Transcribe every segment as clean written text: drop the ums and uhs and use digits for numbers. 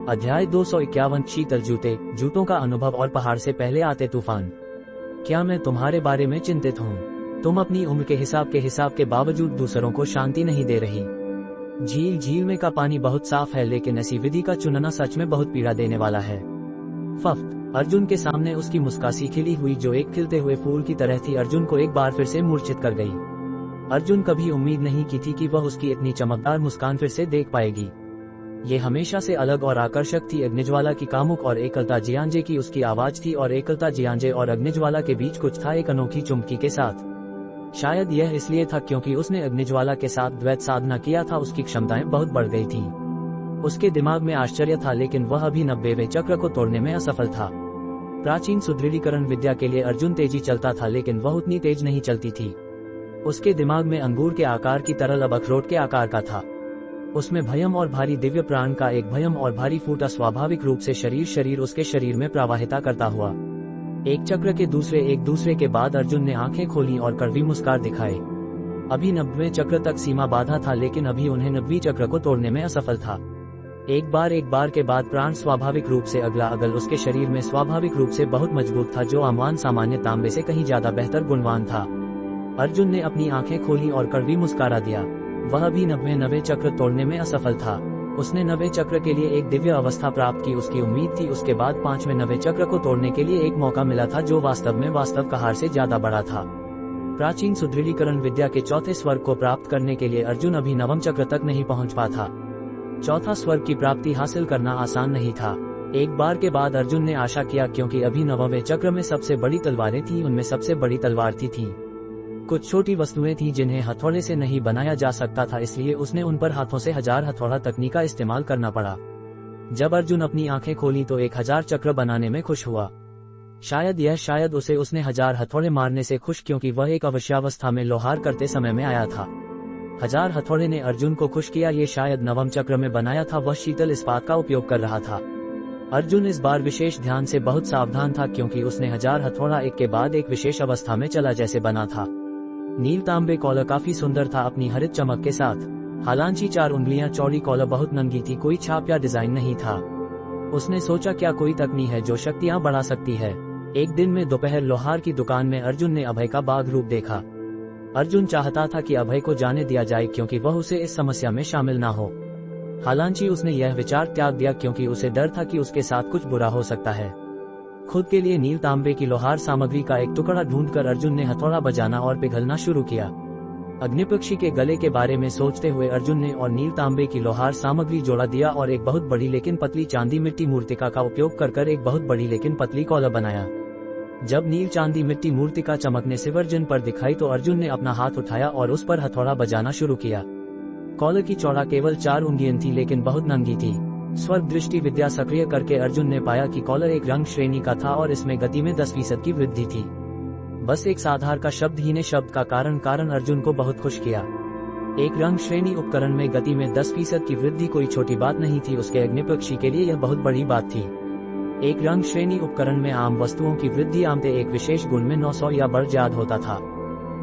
अध्याय 251 शीतल जूते, जूतों का अनुभव और पहाड़ से पहले आते तूफान। क्या मैं तुम्हारे बारे में चिंतित हूँ? तुम अपनी उम्र के हिसाब के बावजूद दूसरों को शांति नहीं दे रही। झील में का पानी बहुत साफ है, लेकिन ऐसी विधि का चुनना सच में बहुत पीड़ा देने वाला है। फफ्त, अर्जुन के सामने उसकी मुस्कासी खिली हुई जो एक खिलते हुए फूल की तरह थी, अर्जुन को एक बार फिर से मूर्छित कर गई। अर्जुन कभी उम्मीद नहीं की थी कि वह उसकी इतनी चमकदार मुस्कान फिर से देख पाएगी। ये हमेशा से अलग और आकर्षक थी। अग्निज्वाला की कामुक और एकलता जियांजे की उसकी आवाज थी, और एकलता जियांजे और अग्निज्वाला के बीच कुछ था, एक अनोखी चुमकी के साथ। शायद यह इसलिए था क्योंकि उसने अग्निज्वाला के साथ द्वैत साधना किया था। उसकी क्षमताएं बहुत बढ़ गई थीं। उसके दिमाग में आश्चर्य था, लेकिन वह अभी 90वें चक्र को तोड़ने में असफल था। प्राचीन सुदृढ़ीकरण विद्या के लिए अर्जुन तेजी चलता था, लेकिन वह उतनी तेज नहीं चलती थी। उसके दिमाग में अंगूर के आकार की तरल अब अखरोट के आकार का था। उसमें भयम और भारी दिव्य प्राण का एक भयम और भारी फूटा स्वाभाविक रूप से शरीर उसके शरीर में प्रवाहिता करता हुआ। एक चक्र के दूसरे एक दूसरे के बाद अर्जुन ने आंखें खोली और कड़वी मुस्कान दिखाए। अभी 90वें चक्र तक सीमा बाधा था, लेकिन अभी उन्हें 90वीं चक्र को तोड़ने में असफल था। एक बार के बाद प्राण स्वाभाविक रूप से अगला अगल उसके शरीर में स्वाभाविक रूप से बहुत मजबूत था, जो आमान सामान्य तांबे से कहीं ज्यादा बेहतर गुणवान था। अर्जुन ने अपनी आंखें खोली और कड़वी मुस्कारा दिया। वह भी 90वें चक्र तोड़ने में असफल था। उसने 90वें चक्र के लिए एक दिव्य अवस्था प्राप्त की, उसकी उम्मीद थी। उसके बाद 5वें 90वें चक्र को तोड़ने के लिए एक मौका मिला था, जो वास्तव में वास्तव का हार से ज्यादा बड़ा था। प्राचीन सुदृढ़ीकरण विद्या के चौथे स्वर्ग को प्राप्त करने के लिए अर्जुन अभी 9वें चक्र तक नहीं पहुंच पा था। चौथा स्वर्ग की प्राप्ति हासिल करना आसान नहीं था। एक बार के बाद अर्जुन ने आशा किया, क्योंकि अभी 9वें चक्र में सबसे बड़ी तलवारें थी, उनमें सबसे बड़ी तलवार थी। कुछ छोटी वस्तुएं थीं जिन्हें हथौड़े से नहीं बनाया जा सकता था, इसलिए उसने उन पर हाथों से 1000 हथौड़ा तकनीक का इस्तेमाल करना पड़ा। जब अर्जुन अपनी आंखें खोली तो 1000 चक्र बनाने में खुश हुआ। शायद उसने 1000 हथौड़े मारने से खुश, क्योंकि वह एक अवश्यावस्था में लोहार करते समय में आया था। 1000 हथौड़े ने अर्जुन को खुश किया। ये शायद 9वें चक्र में बनाया था। वह शीतल इस्पात का उपयोग कर रहा था। अर्जुन इस बार विशेष ध्यान से बहुत सावधान था, क्योंकि उसने 1000 हथौड़ा एक के बाद एक विशेष अवस्था में चला जैसे बना था। नील तांबे कॉलर काफी सुंदर था अपनी हरित चमक के साथ। हालांकि 4 उंगलियां चौड़ी कॉलर बहुत नंगी थी, कोई छाप या डिजाइन नहीं था। उसने सोचा, क्या कोई तकनीक है जो शक्तियां बढ़ा सकती है। एक दिन में दोपहर लोहार की दुकान में अर्जुन ने अभय का बाघ रूप देखा। अर्जुन चाहता था कि अभय को जाने दिया जाए, क्योंकि वह उसे इस समस्या में शामिल न हो। हालांकि उसने यह विचार त्याग दिया, क्योंकि उसे डर था कि उसके साथ कुछ बुरा हो सकता है। खुद के लिए नील तांबे की लोहार सामग्री का एक टुकड़ा ढूंढकर अर्जुन ने हथौड़ा बजाना और पिघलना शुरू किया। अग्निपक्षी के गले के बारे में सोचते हुए अर्जुन ने और नील तांबे की लोहार सामग्री जोड़ा दिया और एक बहुत बड़ी लेकिन पतली चांदी मिट्टी मूर्तिका का उपयोग कर एक बहुत बड़ी लेकिन पतली कॉलर बनाया। जब नील चांदी मिट्टी मूर्तिका चमकने से अर्जुन पर दिखाई तो अर्जुन ने अपना हाथ उठाया और उस पर हथौड़ा बजाना शुरू किया। कॉलर की चौड़ा केवल 4 उंगलियां थी, लेकिन बहुत नंगी थी। स्वर्ग दृष्टि विद्या सक्रिय करके अर्जुन ने पाया कि कॉलर एक रंग श्रेणी का था और इसमें गति में 10% की वृद्धि थी। बस एक साधार का शब्द ही ने शब्द का कारण अर्जुन को बहुत खुश किया। एक रंग श्रेणी उपकरण में गति में 10% की वृद्धि कोई छोटी बात नहीं थी। उसके अग्निपक्षी के लिए यह बहुत बड़ी बात थी। एक रंग श्रेणी उपकरण में आम वस्तुओं की वृद्धि आमते एक विशेष गुण में 900 या बढ़ ज्यादा होता था।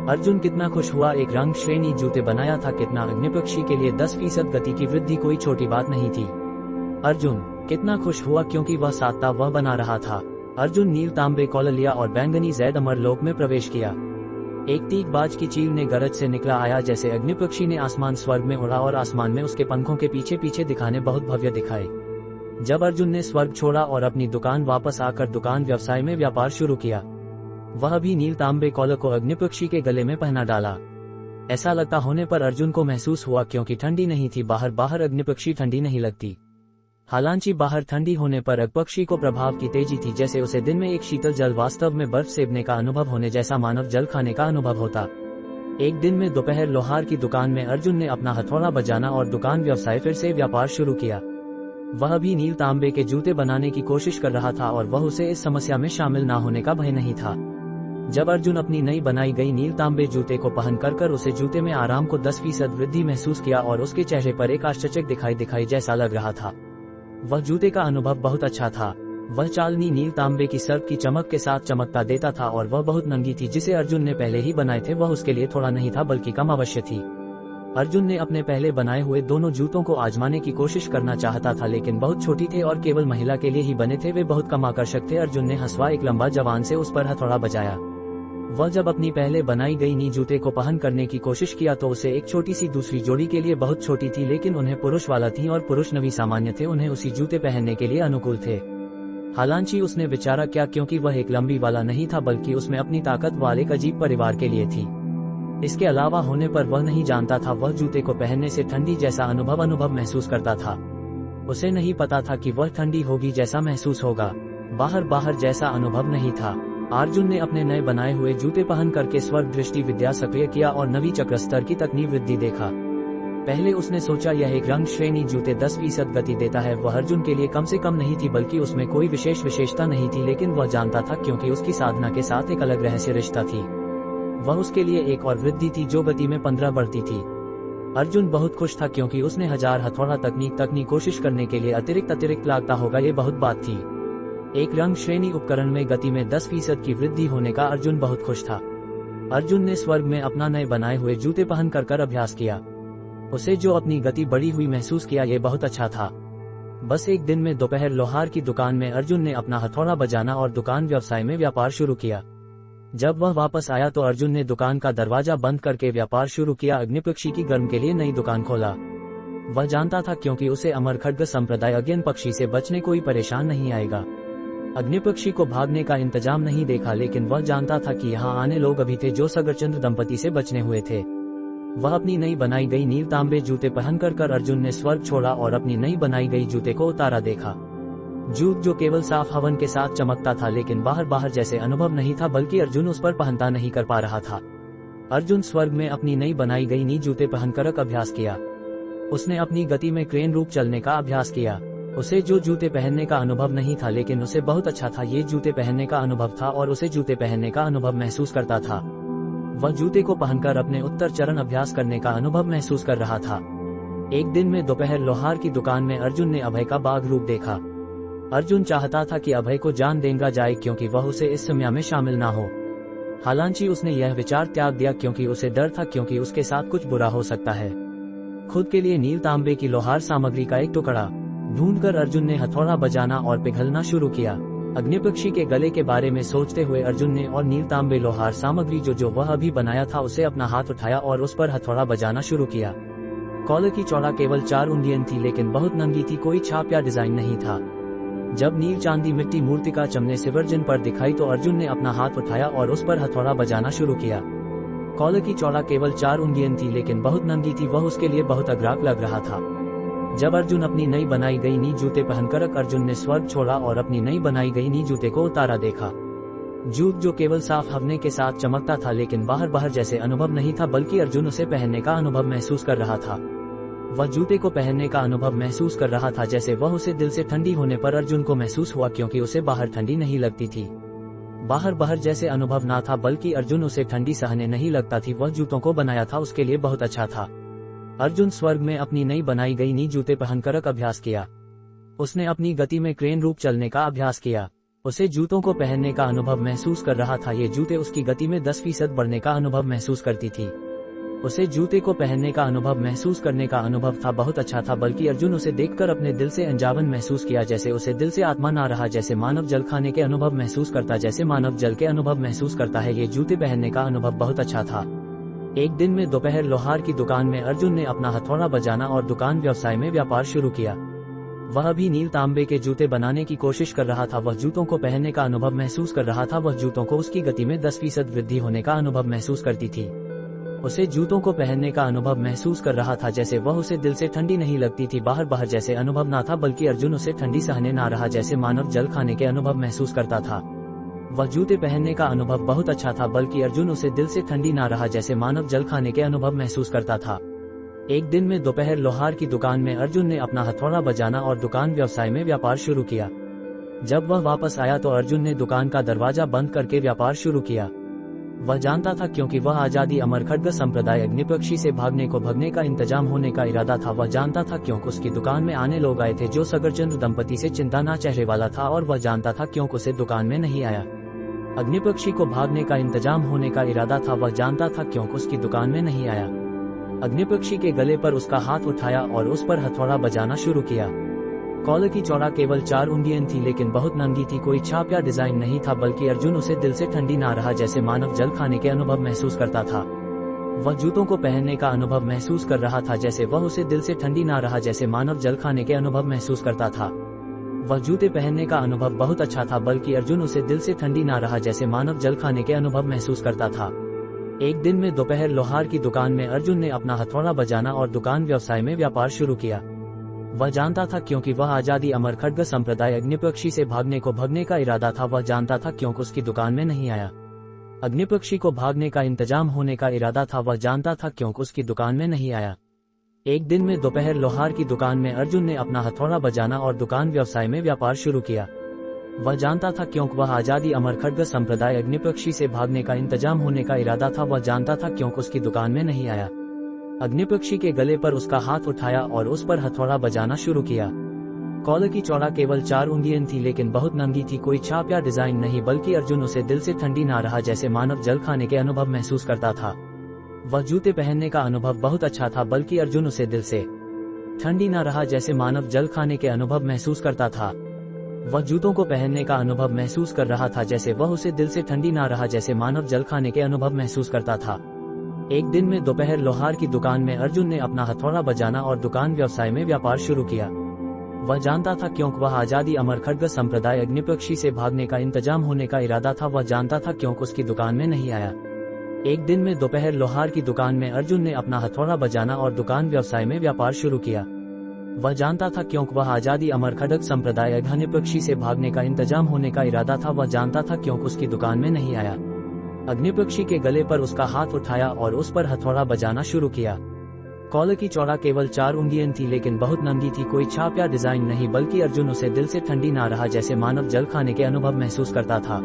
अर्जुन कितना खुश हुआ। एक रंग श्रेणी जूते बनाया था, कितना अग्निपक्षी के लिए 10% गति की वृद्धि कोई छोटी बात नहीं थी। अर्जुन कितना खुश हुआ, क्योंकि वह साता वह बना रहा था। अर्जुन नील तांबे कॉलर लिया और बैंगनी जैद अमर लोक में प्रवेश किया। एक तीगबाज की चील ने गरज से निकला आया, जैसे अग्निपक्षी ने आसमान स्वर्ग में उड़ा और आसमान में उसके पंखों के पीछे पीछे दिखाने बहुत भव्य दिखाए। जब अर्जुन ने स्वर्ग छोड़ा और अपनी दुकान वापस आकर दुकान व्यवसाय में व्यापार शुरू किया, वह भी नील तांबे कॉलर को अग्निपक्षी के गले में पहना डाला। ऐसा लगता होने पर अर्जुन को महसूस हुआ, क्योंकि ठंडी नहीं थी। बाहर अग्निपक्षी ठंडी नहीं लगती। हालांकि बाहर ठंडी होने पर अग्निपक्षी को प्रभाव की तेजी थी, जैसे उसे दिन में एक शीतल जल वास्तव में बर्फ सेबने का अनुभव होने जैसा मानव जल खाने का अनुभव होता। एक दिन में दोपहर लोहार की दुकान में अर्जुन ने अपना हथौड़ा बजाना और दुकान व्यवसाय फिर से व्यापार शुरू किया। वह भी नील तांबे के जूते बनाने की कोशिश कर रहा था, और वह उसे इस समस्या में शामिल न होने का भय नहीं था। जब अर्जुन अपनी नई बनाई गई नील तांबे जूते को पहन कर उसे जूते में आराम को 10% वृद्धि महसूस किया, और उसके चेहरे पर एक आश्चर्य दिखाई जैसा लग रहा था। वह जूते का अनुभव बहुत अच्छा था। वह चालनी नील तांबे की सर्प की चमक के साथ चमकता देता था, और वह बहुत नंगी थी। जिसे अर्जुन ने पहले ही बनाए थे, वह उसके लिए थोड़ा नहीं था बल्कि कम अवश्य थी। अर्जुन ने अपने पहले बनाए हुए दोनों जूतों को आजमाने की कोशिश करना चाहता था, लेकिन बहुत छोटी थे और केवल महिला के लिए ही बने थे। वे बहुत कम आकर्षक थे। अर्जुन ने हंसवा एक लंबा जवान से उस पर हथौड़ा बजाया। वह जब अपनी पहले बनाई गई नी जूते को पहन करने की कोशिश किया तो उसे एक छोटी सी दूसरी जोड़ी के लिए बहुत छोटी थी, लेकिन उन्हें पुरुष वाला थी और पुरुष नवी सामान्य थे, उन्हें उसी जूते पहनने के लिए अनुकूल थे। हालांकि उसने विचारा क्या, क्योंकि वह एक लंबी वाला नहीं था बल्कि उसमें अपनी ताकत वाले एक अजीब परिवार के लिए थी। इसके अलावा होने पर वह नहीं जानता था वह जूते को पहनने से ठंडी जैसा अनुभव महसूस करता था। उसे नहीं पता था कि वह ठंडी होगी जैसा महसूस होगा, बाहर जैसा अनुभव नहीं था। अर्जुन ने अपने नए बनाए हुए जूते पहन करके स्वर्ग दृष्टि विद्या सक्रिय किया और नवी चक्र स्तर की तकनीक वृद्धि देखा। पहले उसने सोचा यह एक रंग श्रेणी जूते 10% गति देता है। वह अर्जुन के लिए कम से कम नहीं थी, बल्कि उसमें कोई विशेष विशेषता नहीं थी, लेकिन वह जानता था क्योंकि उसकी साधना के साथ एक अलग रहस्य रिश्ता थी। वह उसके लिए एक और वृद्धि थी जो गति में 15 बढ़ती थी। अर्जुन बहुत खुश था क्योंकि उसने 1000 हथौड़ा तकनीक कोशिश करने के लिए अतिरिक्त लागता होगा, ये बहुत बात थी। एक रंग श्रेणी उपकरण में गति में 10% की वृद्धि होने का अर्जुन बहुत खुश था। अर्जुन ने स्वर्ग में अपना नए बनाए हुए जूते पहन कर अभ्यास किया। उसे जो अपनी गति बढ़ी हुई महसूस किया, ये बहुत अच्छा था। बस एक दिन में दोपहर लोहार की दुकान में अर्जुन ने अपना हथौड़ा बजाना और दुकान व्यवसाय में व्यापार शुरू किया। जब वह वापस आया तो अर्जुन ने दुकान का दरवाजा बंद करके व्यापार शुरू किया। अग्निपक्षी की गर्म के लिए नई दुकान खोला। वह जानता था क्योंकि उसे अमर खड्ग संप्रदाय अज्ञान पक्षी से बचने कोई परेशान नहीं आएगा। अग्निपक्षी को भागने का इंतजाम नहीं देखा, लेकिन वह जानता था कि यहाँ आने लोग अभी थे जो सगरचंद्र दंपति से बचने हुए थे। वह अपनी नई बनाई गई नील तांबे जूते पहनकर अर्जुन ने स्वर्ग छोड़ा और अपनी नई बनाई गई जूते को उतारा देखा। जूत जो केवल साफ हवन के साथ चमकता था, लेकिन बाहर जैसे अनुभव नहीं था, बल्कि अर्जुन उस पर पहनता नहीं कर पा रहा था। अर्जुन स्वर्ग में अपनी नई बनाई गई नी जूते पहनकर अभ्यास किया। उसने अपनी गति में क्रेन रूप चलने का अभ्यास किया। उसे जो जूते पहनने का अनुभव नहीं था, लेकिन उसे बहुत अच्छा था। ये जूते पहनने का अनुभव था और उसे जूते पहनने का अनुभव महसूस करता था। वह जूते को पहनकर अपने उत्तर चरण अभ्यास करने का अनुभव महसूस कर रहा था। एक दिन में दोपहर लोहार की दुकान में अर्जुन ने अभय का बाघ रूप देखा। अर्जुन चाहता था कि अभय को जान देगा जाए क्योंकि वह उसे इस समय में शामिल ना हो। हालांकि उसने यह विचार त्याग दिया क्योंकि उसे डर था क्योंकि उसके साथ कुछ बुरा हो सकता है। खुद के लिए नील तांबे की लोहार सामग्री का एक टुकड़ा ढूंढकर अर्जुन ने हथौड़ा बजाना और पिघलना शुरू किया। अग्निपक्षी के गले के बारे में सोचते हुए अर्जुन ने और नील तांबे लोहार सामग्री जो वह अभी बनाया था उसे अपना हाथ उठाया और उस पर हथौड़ा बजाना शुरू किया। कॉलर की चौड़ा केवल 4 उंगलियां थी, लेकिन बहुत नंगी थी, कोई छाप या डिजाइन नहीं था। जब नील चांदी मिट्टी मूर्तिका चमने सिवर्जन पर दिखाई तो अर्जुन ने अपना हाथ उठाया और उस पर हथौड़ा बजाना शुरू किया। कॉलर की चौड़ा केवल 4 उंगलियां थी, लेकिन बहुत नंगी थी, वह उसके लिए बहुत अग्राक लग रहा था। जब अर्जुन अपनी नई बनाई गई नी जूते पहनकर अर्जुन ने स्वर्ग छोड़ा और अपनी नई बनाई गई नी जूते को उतारा देखा। जूत जो केवल साफ हवने के साथ चमकता था, लेकिन बाहर जैसे अनुभव नहीं था, बल्कि अर्जुन उसे पहनने का अनुभव महसूस कर रहा था। वह जूते को पहनने का अनुभव महसूस कर रहा था जैसे वह उसे दिल से ठंडी होने पर अर्जुन को महसूस हुआ, क्योंकि उसे बाहर ठंडी नहीं लगती थी। बाहर जैसे अनुभव ना था, बल्कि अर्जुन उसे ठंडी सहने नहीं लगता थी। वह जूतों को बनाया था उसके लिए बहुत अच्छा था। अर्जुन स्वर्ग में अपनी नई बनाई गई नी जूते पहनकर अभ्यास किया। उसने अपनी गति में क्रेन रूप चलने का अभ्यास किया। उसे जूतों को पहनने का अनुभव महसूस कर रहा था। ये जूते उसकी गति में 10% बढ़ने का अनुभव महसूस करती थी। उसे जूते को पहनने का अनुभव महसूस करने का अनुभव था बहुत अच्छा था, बल्कि अर्जुन उसे देखकर अपने दिल से अंजावन महसूस किया, जैसे उसे दिल से आत्मा ना रहा, जैसे मानव जल खाने के अनुभव महसूस करता, जैसे मानव जल के अनुभव महसूस करता है। ये जूते पहनने का अनुभव बहुत अच्छा था। एक दिन में दोपहर लोहार की दुकान में अर्जुन ने अपना हथौड़ा बजाना और दुकान व्यवसाय में व्यापार शुरू किया। वह भी नील तांबे के जूते बनाने की कोशिश कर रहा था। वह जूतों को पहनने का अनुभव महसूस कर रहा था। वह जूतों को उसकी गति में 10% वृद्धि होने का अनुभव महसूस करती थी। उसे जूतों को पहनने का अनुभव महसूस कर रहा था जैसे वह उसे दिल से ठंडी नहीं लगती थी। बाहर जैसे अनुभव ना था, बल्कि अर्जुन उसे ठंडी सहने ना रहा, जैसे मानव जल खाने के अनुभव महसूस करता था। वह जूते पहनने का अनुभव बहुत अच्छा था, बल्कि अर्जुन उसे दिल से ठंडी ना रहा, जैसे मानव जल खाने के अनुभव महसूस करता था। एक दिन में दोपहर लोहार की दुकान में अर्जुन ने अपना हथौड़ा बजाना और दुकान व्यवसाय में व्यापार शुरू किया। जब वह वापस आया तो अर्जुन ने दुकान का दरवाजा बंद करके व्यापार शुरू किया। वह जानता था क्योंकि वह आजादी अमर खड्ग संप्रदाय अग्निपक्षी से भगने का इंतजाम होने का इरादा था। वह जानता था क्योंकि उसकी दुकान में आने लोग आए थे जो सगरचंद्र दंपति से चिंता ना चेहरे वाला था, और वह जानता था क्योंकि उसे दुकान में नहीं आया। अग्निपक्षी को भागने का इंतजाम होने का इरादा था। वह जानता था क्योंकि उसकी दुकान में नहीं आया। अग्निपक्षी के गले पर उसका हाथ उठाया और उस पर हथौड़ा बजाना शुरू किया। कॉलर की चौड़ा केवल 4 उंगलियां थी, लेकिन बहुत नंगी थी। कोई छाप या डिजाइन नहीं था, बल्कि अर्जुन उसे दिल से ठंडी ना रहा जैसे मानव जल खाने के अनुभव महसूस करता था। वह जूतों को पहनने का अनुभव महसूस कर रहा था, जैसे वह उसे दिल से ठंडी ना रहा जैसे मानव जल खाने के अनुभव महसूस करता था। वह जूते पहनने का अनुभव बहुत अच्छा था, बल्कि अर्जुन उसे दिल से ठंडी ना रहा जैसे मानव जल खाने के अनुभव महसूस करता था। एक दिन में दोपहर लोहार की दुकान में अर्जुन ने अपना हथौड़ा बजाना और दुकान व्यवसाय में व्यापार शुरू किया। वह जानता था क्योंकि वह आजादी अमर खड्ग संप्रदाय अग्निपक्षी से भागने का इरादा था। वह जानता था क्योंकि उसकी दुकान में नहीं आया। अग्निपक्षी को भागने का इंतजाम होने का इरादा था। वह जानता था क्योंकि उसकी दुकान में नहीं आया। एक दिन में दोपहर लोहार की दुकान में अर्जुन ने अपना हथौड़ा बजाना और दुकान व्यवसाय में व्यापार शुरू किया। वह जानता था क्योंकि वह आजादी अमर खड्ग संप्रदाय अग्निपक्षी से भागने का इंतजाम होने का इरादा था। वह जानता था क्योंकि उसकी दुकान में नहीं आया। अग्निपक्षी के गले पर उसका हाथ उठाया और उस पर हथौड़ा बजाना शुरू किया। कॉलर की चौड़ा केवल 4 उंगलियां थी, लेकिन बहुत नंगी थी। कोई छाप या डिजाइन नहीं, बल्कि अर्जुन उसे दिल से ठंडी ना रहा जैसे मानव जल खाने के अनुभव महसूस करता था। वह जूते पहनने का अनुभव बहुत अच्छा था, बल्कि अर्जुन उसे दिल से ठंडी ना रहा जैसे मानव जल खाने के अनुभव महसूस करता था। वह जूतों को पहनने का अनुभव महसूस कर रहा था, जैसे वह उसे दिल से ठंडी ना रहा जैसे मानव जल खाने के अनुभव महसूस करता था। एक दिन में दोपहर लोहार की दुकान में अर्जुन ने अपना हथौड़ा बजाना और दुकान व्यवसाय में व्यापार शुरू किया। वह जानता था क्योंकि वह आजादी अमर खड्ग संप्रदाय अग्निपक्षी से भागने का इंतजाम होने का इरादा था। वह जानता था क्योंकि उसकी दुकान में नहीं आया। एक दिन में दोपहर लोहार की दुकान में अर्जुन ने अपना हथौड़ा बजाना और दुकान व्यवसाय में व्यापार शुरू किया। वह जानता था क्योंकि वह आजादी अमर खड्ग संप्रदाय अग्निपक्षी से भागने का इंतजाम होने का इरादा था। वह जानता था क्योंकि उसकी दुकान में नहीं आया। अग्निपक्षी के गले पर उसका हाथ उठाया और उस पर हथौड़ा बजाना शुरू किया। कॉलर की चौड़ा केवल 4 उंगलियां थी, लेकिन बहुत नंगी थी। कोई छाप या डिजाइन नहीं, बल्कि अर्जुन उसे दिल से ठंडी ना रहा जैसे मानव जल खाने के अनुभव महसूस करता था।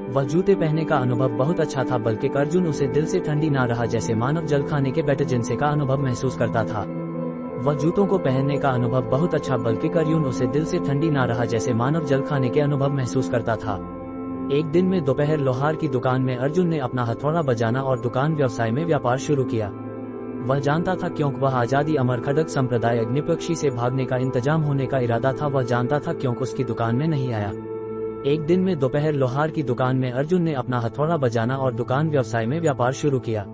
वह जूते पहनने का अनुभव बहुत अच्छा था, बल्कि अर्जुन उसे दिल से ठंडी ना रहा जैसे मानव जल खाने के बेटर जिनसे का अनुभव महसूस करता था। वह जूतों को पहनने का अनुभव बहुत अच्छा, बल्कि अर्जुन उसे दिल से ठंडी ना रहा जैसे मानव जल खाने के अनुभव महसूस करता था। एक दिन में दोपहर लोहार की दुकान में अर्जुन ने अपना हथौड़ा बजाना और दुकान व्यवसाय में व्यापार शुरू किया। वह जानता था क्योंकि वह आजादी अमर खड्ग संप्रदाय अग्निपक्षी से भागने का इंतजाम होने का इरादा था। वह जानता था क्योंकि उसकी दुकान में नहीं आया। एक दिन में दोपहर लोहार की दुकान में अर्जुन ने अपना हथौड़ा बजाना और दुकान व्यवसाय में व्यापार शुरू किया।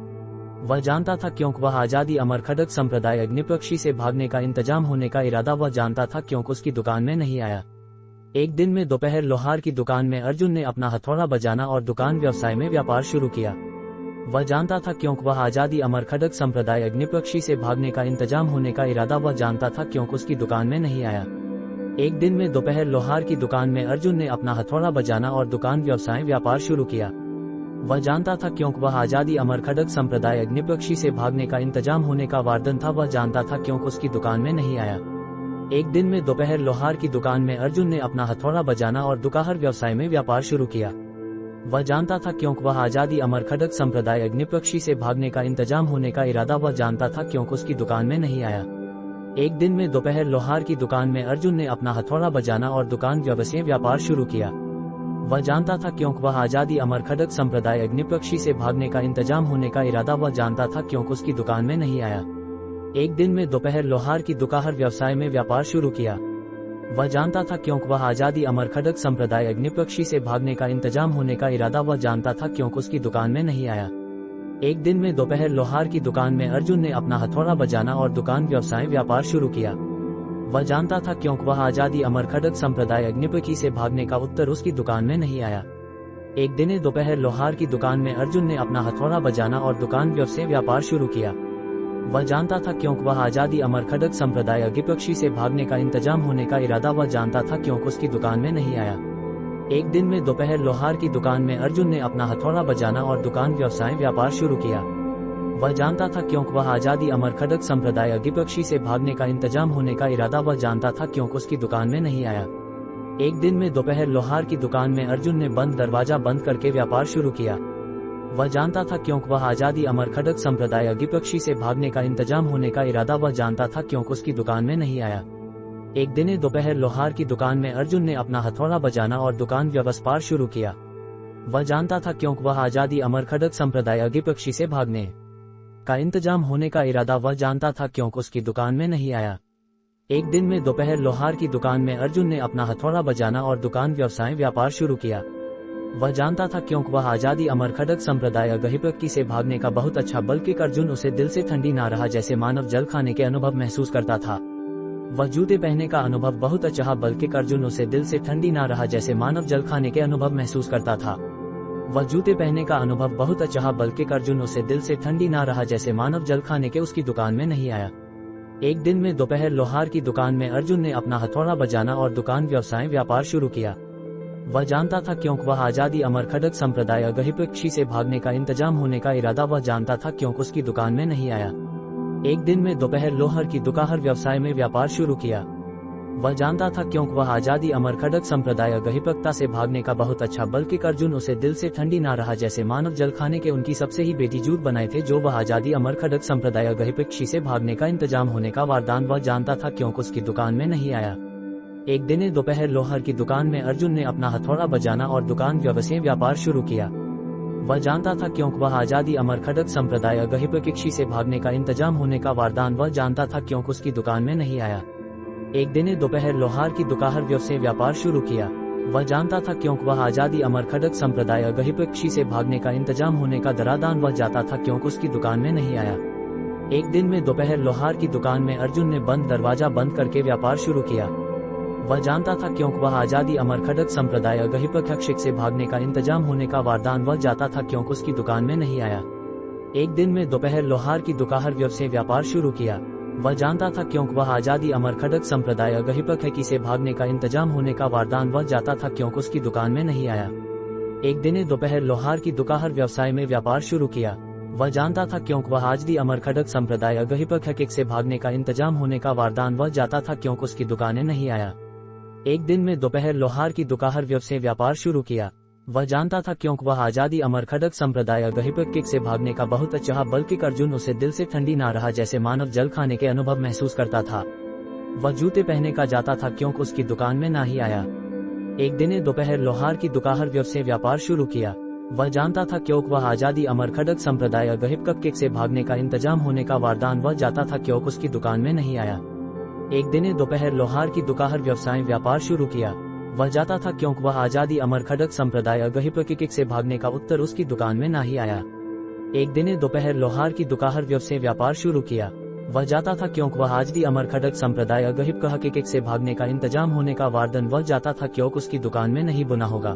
वह जानता था क्योंकि वह आजादी अमर खड्ग संप्रदाय अग्निपक्षी से भागने का इंतजाम होने का इरादा। वह जानता था क्योंकि उसकी दुकान में नहीं आया। एक दिन में दोपहर लोहार की दुकान में अर्जुन ने अपना हथौड़ा बजाना और दुकान व्यवसाय में व्यापार शुरू किया। वह जानता था क्योंकि वह आजादी अमर खड्ग संप्रदाय अग्निपक्षी से भागने का इंतजाम होने का इरादा। वह जानता था क्योंकि उसकी दुकान में नहीं आया। एक दिन में दोपहर लोहार की दुकान में अर्जुन ने अपना हथौड़ा बजाना और दुकान व्यवसाय व्यापार शुरू किया। वह जानता था क्योंकि वह आजादी अमर खड्ग संप्रदाय अग्निपक्षी से भागने का इंतजाम होने का वार्डन था। वह जानता था क्योंकि उसकी दुकान में नहीं आया। एक दिन में दोपहर लोहार की दुकान में अर्जुन ने अपना हथौड़ा बजाना और दुकान व्यवसाय में व्यापार शुरू किया। वह जानता था क्योंकि वह आजादी अमर खड्ग संप्रदाय अग्निपक्षी से भागने का इंतजाम होने का इरादा। वह जानता था क्योंकि उसकी दुकान में नहीं आया। एक दिन में दोपहर लोहार की दुकान में अर्जुन ने अपना हथौड़ा बजाना और दुकान व्यवसाय व्यापार शुरू किया। वह जानता था क्योंकि वह आजादी अमर खड्ग संप्रदाय अग्निपक्षी से भागने का इंतजाम होने का इरादा। वह जानता था क्योंकि उसकी दुकान में नहीं आया। एक दिन में दोपहर लोहार की दुकान व्यवसाय में व्यापार शुरू किया। वह जानता था क्योंकि वह आजादी अमर खड्ग संप्रदाय अग्निपक्षी से भागने का इंतजाम होने का इरादा। वह जानता था क्योंकि उसकी दुकान में नहीं आया। एक दिन में दोपहर लोहार की दुकान में अर्जुन ने अपना हथौड़ा बजाना और दुकान व्यवसाय व्यापार शुरू किया। वह जानता था क्योंकि वह आजादी अमर खड्ग संप्रदाय अग्निपक्षी से भागने का उत्तर उसकी दुकान में नहीं आया। एक दिन दोपहर लोहार की दुकान में अर्जुन ने अपना हथौड़ा बजाना और दुकान व्यवसाय व्यापार शुरू किया। वह जानता था क्योंकि वह आजादी अमर खड्ग संप्रदाय अग्निपक्षी से भागने का इंतजाम होने का इरादा। वह जानता था क्योंकि उसकी दुकान में नहीं आया। एक दिन में दोपहर लोहार की दुकान में अर्जुन ने अपना हथौड़ा बजाना और दुकान व्यवसाय व्यापार शुरू किया। वह जानता था क्योंकि वह आजादी अमर खड्ग संप्रदाय अग्निपक्षी से भागने का इंतजाम होने का इरादा। वह जानता था क्योंकि उसकी दुकान में नहीं आया। एक दिन में दोपहर लोहार की दुकान में अर्जुन ने बंद दरवाजा बंद करके व्यापार शुरू किया। वह जानता था क्योंकि वह आजादी अमर खड्ग संप्रदाय अग्निपक्षी से भागने का इंतजाम होने का इरादा। वह जानता था क्योंकि उसकी दुकान में नहीं आया। एक दिन दोपहर लोहार की दुकान में अर्जुन ने अपना हथौड़ा बजाना और दुकान व्यापार शुरू किया। वह जानता था क्योंकि वह आजादी अमर खड्ग संप्रदाय अग्निपक्षी से भागने का इंतजाम होने का इरादा वह जानता था क्योंकि उसकी दुकान में नहीं आया। एक दिन में दोपहर लोहार की दुकान में अर्जुन ने अपना हथौड़ा बजाना और दुकान व्यवसाय व्यापार शुरू किया। वह जानता था क्योंकि वह आजादी अमर खड़ग संप्रदाय गहिपक्की से भागने का बहुत अच्छा, बल्कि अर्जुन उसे दिल से ठंडी ना रहा जैसे मानव जल खाने के अनुभव महसूस करता था। वह जूते पहनने का अनुभव बहुत अच्छा, बल्कि अर्जुन उसे दिल से ठंडी ना रहा जैसे मानव जल खाने के अनुभव महसूस करता था। वह जूते पहनने का अनुभव बहुत अच्छा, बल्कि अर्जुन उसे दिल से ठंडी ना रहा जैसे मानव जल खाने के उसकी दुकान में नहीं आया। एक दिन में दोपहर लोहार की दुकान में अर्जुन ने अपना हथौड़ा बजाना और दुकान व्यवसाय व्यापार शुरू किया। वह जानता था क्योंकि वह आजादी अमर खड़ग संप्रदाय गहिपक्की से भागने का इंतजाम होने का इरादा वह जानता था क्योंकि उसकी दुकान में नहीं आया। एक दिन में दोपहर लोहार की दुकान व्यवसाय में व्यापार शुरू किया। वह जानता था क्योंकि वह आजादी अमर खड़ग संप्रदाय गहिपक्ता से भागने का बहुत अच्छा, बल्कि अर्जुन उसे दिल से ठंडी ना रहा जैसे मानव जल खाने के उनकी सबसे ही बेटी जूत बनाए थे जो वह आजादी अमर खड़ग संप्रदाय गहिपक्की से भागने का इंतजाम होने का वरदान वह जानता था क्योंकि उसकी दुकान में नहीं आया। एक दिन दोपहर लोहार की दुकान में अर्जुन ने अपना हथौड़ा बजाना और दुकान व्यवसाय व्यापार शुरू किया। वह जानता था क्योंकि वह आजादी अमर खड़ग संप्रदाय गहिपक्की से भागने का इंतजाम होने का वरदान वह जानता था क्योंकि उसकी दुकान में नहीं आया। एक दिन दोपहर लोहार की दुकान व्यवसाय व्यापार शुरू किया। वह जानता था क्योंकि वह आजादी अमर खड़ग संप्रदाय गहिपक्की से भागने का इंतजाम होने का दरादान वह जाता था क्योंकि उसकी दुकान में नहीं आया। एक दिन में दोपहर लोहार की दुकान में अर्जुन ने बंद दरवाजा बंद करके व्यापार शुरू किया। वह जानता था क्योंकि वह आजादी अमर खड़ग संप्रदाय गहिपक्की से भागने का इंतजाम होने का वरदान वह जाता था क्योंकि उसकी दुकान में नहीं आया। एक दिन में दोपहर लोहार की दुकान व्यवसाय व्यापार शुरू किया। वह जानता था क्योंकि वह आजादी अमर खड़ग संप्रदाय गहिपक्की से भागने का इंतजाम होने का वरदान वह जाता था क्योंकि उसकी दुकान में नहीं आया। एक दिन दोपहर लोहार की दुकान व्यवसाय में व्यापार शुरू किया। वह जानता था क्योंकि वह आजादी अमर खड़ग संप्रदाय गहिपक्की से भागने का इंतजाम होने का वरदान वह जाता था क्योंकि उसकी दुकान में नहीं आया। एक दिन में दोपहर लोहार की दुकान व्यवसाय व्यापार शुरू किया। वह जानता था क्योंकि वह आजादी अमर खड़ग संप्रदाय गहिपक्की से भागने का बहुत अच्छा, बल्कि अर्जुन उसे दिल से ठंडी ना रहा जैसे मानव जल खाने के अनुभव महसूस करता था। वह जूते पहनने का जाता था क्योंकि उसकी दुकान में ना ही आया। एक दिन दोपहर लोहार की दुकान व्यवसाय व्यापार शुरू किया। वह जानता था क्योंकि वह आजादी अमर खड़ग संप्रदाय गहिपक्की से भागने का इंतजाम होने का वरदान वह जाता था क्योंकि उसकी दुकान में नहीं आया। एक दिन दोपहर लोहार की दुकान व्यवसाय व्यापार शुरू किया। वह जाता था क्योंकि वह आजादी अमर खड़ग संप्रदाय गहिपक्की से भागने का उत्तर उसकी दुकान में ना ही आया। एक दिन दोपहर लोहार की दुकान व्यवसाय व्यापार शुरू किया। वह जाता था क्योंकि वह आजादी अमर खड़ग संप्रदाय गहिपक्की से भागने का इंतजाम होने का वरदान वह जाता था क्योंकि उसकी दुकान में नहीं बुना होगा।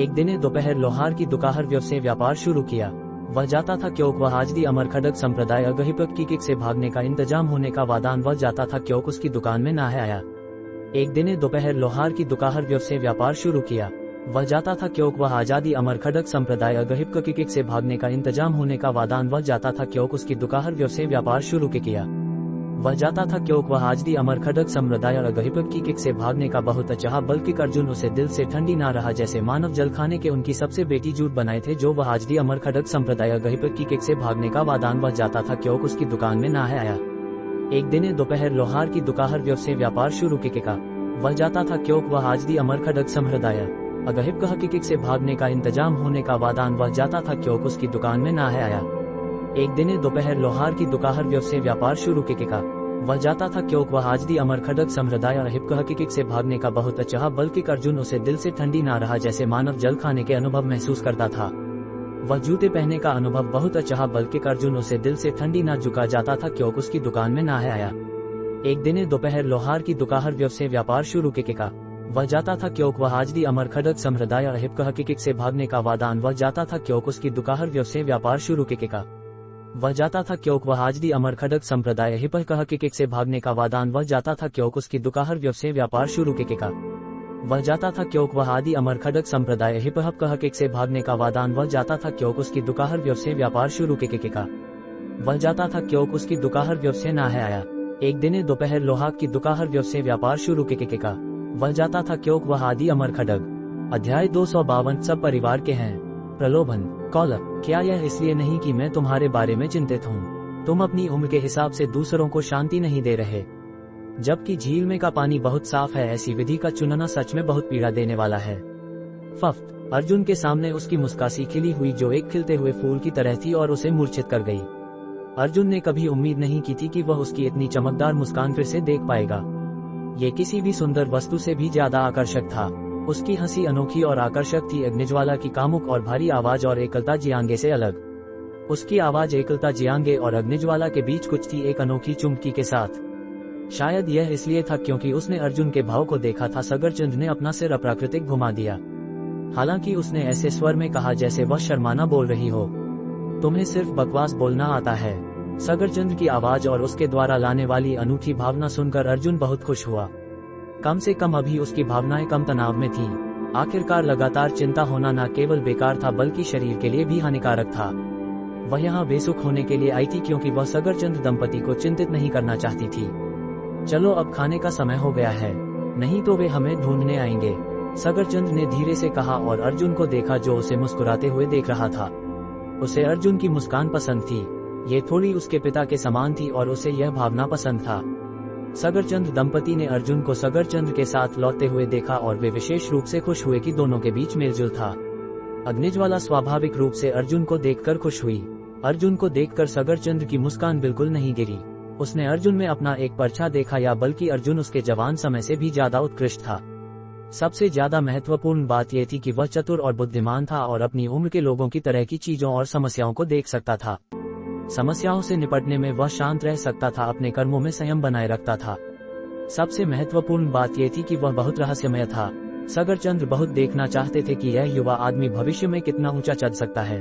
एक दिन दोपहर लोहार की दुकान व्यवसाय व्यापार शुरू किया। वह जाता था क्योंकि वह आजादी अमर खड़ग संप्रदाय गहिपक्की से भागने का इंतजाम होने का वरदान वह जाता था क्योंकि उसकी दुकान में ना आया। एक दिन दोपहर लोहार की दुकान व्यवसाय व्यापार शुरू किया। वह जाता था क्योंकि वह आजादी अमर खड़ग संप्रदाय गहिपक्की से भागने का इंतजाम होने का वरदान वह जाता था क्योंकि उसकी दुकान व्यवसाय व्यापार शुरू किया। वह जाता था क्योंकि वह आजादी अमर खड़ग संप्रदाय गहिपक्की से भागने का बहुत अच्छा, बल्कि अर्जुन उसे दिल से ठंडी ना रहा जैसे मानव जल खाने के उनकी सबसे बेटी जूत बनाए थे जो वह आजादी अमर खड़ग संप्रदाय गहिपक्की से भागने का वरदान वह जाता था क्योंकि उसकी दुकान में ना आया। एक दिन दोपहर लोहार की दुकान व्यवसाय व्यापार शुरू किया। वह जाता था क्योंकि वह आजादी अमर खड़ग संप्रदाय गहिपक्की से भागने का इंतजाम होने का वरदान वह जाता था क्योंकि उसकी दुकान में ना आया। एक दिन दोपहर लोहार की दुकान व्यवसाय व्यापार शुरू किया। वह जाता था क्योंकि वह आजादी अमर खड़ग संप्रदाय गहिपक्की से भागने का बहुत अच्छा, बल्कि अर्जुन उसे दिल से ठंडी ना रहा जैसे मानव जल खाने के अनुभव महसूस करता था। वह जूते पहनने का अनुभव बहुत अच्छा, बल्कि अर्जुन उसे दिल से ठंडी ना झुका जाता था क्योंकि उसकी दुकान में ना आया। एक दिन दोपहर लोहार की दुकान व्यवसाय व्यापार शुरू किया। वह जाता था क्योंकि वह आजादी अमर खड़ग संप्रदाय गहिपक्की से भागने का वरदान वह जाता था क्योंकि उसकी दुकान व्यवसाय व्यापार शुरू किया। वह जाता था क्योंकि वह आजादी अमर खड़ग संप्रदाय गहिपक्की से भागने का वरदान वह जाता था क्योंकि उसकी दुकान व्यवसाय व्यापार शुरू किया। वह जाता था क्योंकि वह आजादी अमर खड़ग संप्रदाय गहिपक्की से भागने का वरदान वह जाता था क्योंकि उसकी दुकान व्यवसाय व्यापार शुरू किया। वह जाता था क्योंकि उसकी दुकान व्यवसाय ना आया। एक दिन दोपहर लोहार की दुकान व्यवसाय व्यापार शुरू किया। वह जाता था क्योंकि वह आजादी अमर खड़ग। अध्याय 252 सब परिवार के हैं। प्रलोभन। कॉलर। क्या यह इसलिए नहीं कि मैं तुम्हारे बारे में चिंतित हूँ? तुम अपनी उम्र के हिसाब से दूसरों को शांति नहीं दे रहे, जबकि झील में का पानी बहुत साफ है। ऐसी विधि का चुनना सच में बहुत पीड़ा देने वाला है। फफ्त। अर्जुन के सामने उसकी मुस्कासी खिली हुई जो एक खिलते हुए फूल की तरह थी और उसे मूर्छित कर गई। अर्जुन ने कभी उम्मीद नहीं की थी कि वह उसकी इतनी चमकदार मुस्कान फिर से देख पाएगा। ये किसी भी सुंदर वस्तु से भी ज्यादा आकर्षक था। उसकी हंसी अनोखी और आकर्षक थी, अग्निज्वाला की कामुक और भारी आवाज और एकलता जियांगे से अलग। उसकी आवाज एकलता जियांगे और अग्निज्वाला के बीच कुछ थी, एक अनोखी चुंबकी के साथ। शायद यह इसलिए था क्योंकि उसने अर्जुन के भाव को देखा था। सगरचंद ने अपना सिर अप्राकृतिक घुमा दिया। हालांकि उसने ऐसे स्वर में कहा जैसे वह शर्माना बोल रही हो, तुम्हें सिर्फ बकवास बोलना आता है। सगरचंद की आवाज और उसके द्वारा लाने वाली अनूठी भावना सुनकर अर्जुन बहुत खुश हुआ। कम से कम अभी उसकी भावनाएं कम तनाव में थी। आखिरकार लगातार चिंता होना न केवल बेकार था बल्कि शरीर के लिए भी हानिकारक था। वह यहाँ बेसुख होने के लिए आई थी क्योंकि वह सगरचंद दंपति को चिंतित नहीं करना चाहती थी। चलो अब खाने का समय हो गया है, नहीं तो वे हमें ढूंढने आएंगे, सगरचंद ने धीरे से कहा और अर्जुन को देखा जो उसे मुस्कुराते हुए देख रहा था। उसे अर्जुन की मुस्कान पसंद थी। ये थोड़ी उसके पिता के समान थी और उसे यह भावना पसंद था। सगरचंद दंपति ने अर्जुन को सगरचंद के साथ लौटते हुए देखा और वे विशेष रूप से खुश हुए कि दोनों के बीच मेलजुल था। अग्निज्वाला स्वाभाविक रूप से अर्जुन को देखकर खुश हुई। अर्जुन को देखकर सगरचंद की मुस्कान बिल्कुल नहीं गिरी। उसने अर्जुन में अपना एक परछा देखा, या बल्कि अर्जुन उसके जवान समय से भी ज्यादा उत्कृष्ट था। सबसे ज्यादा महत्वपूर्ण बात यह थी कि वह चतुर और बुद्धिमान था और अपनी उम्र के लोगों की तरह की चीजों और समस्याओं को देख सकता था। समस्याओं से निपटने में वह शांत रह सकता था, अपने कर्मों में संयम बनाए रखता था। सबसे महत्वपूर्ण बात यह थी कि वह बहुत रहस्यमय था। सगरचंद्र बहुत देखना चाहते थे कि यह युवा आदमी भविष्य में कितना ऊंचा चढ़ सकता है।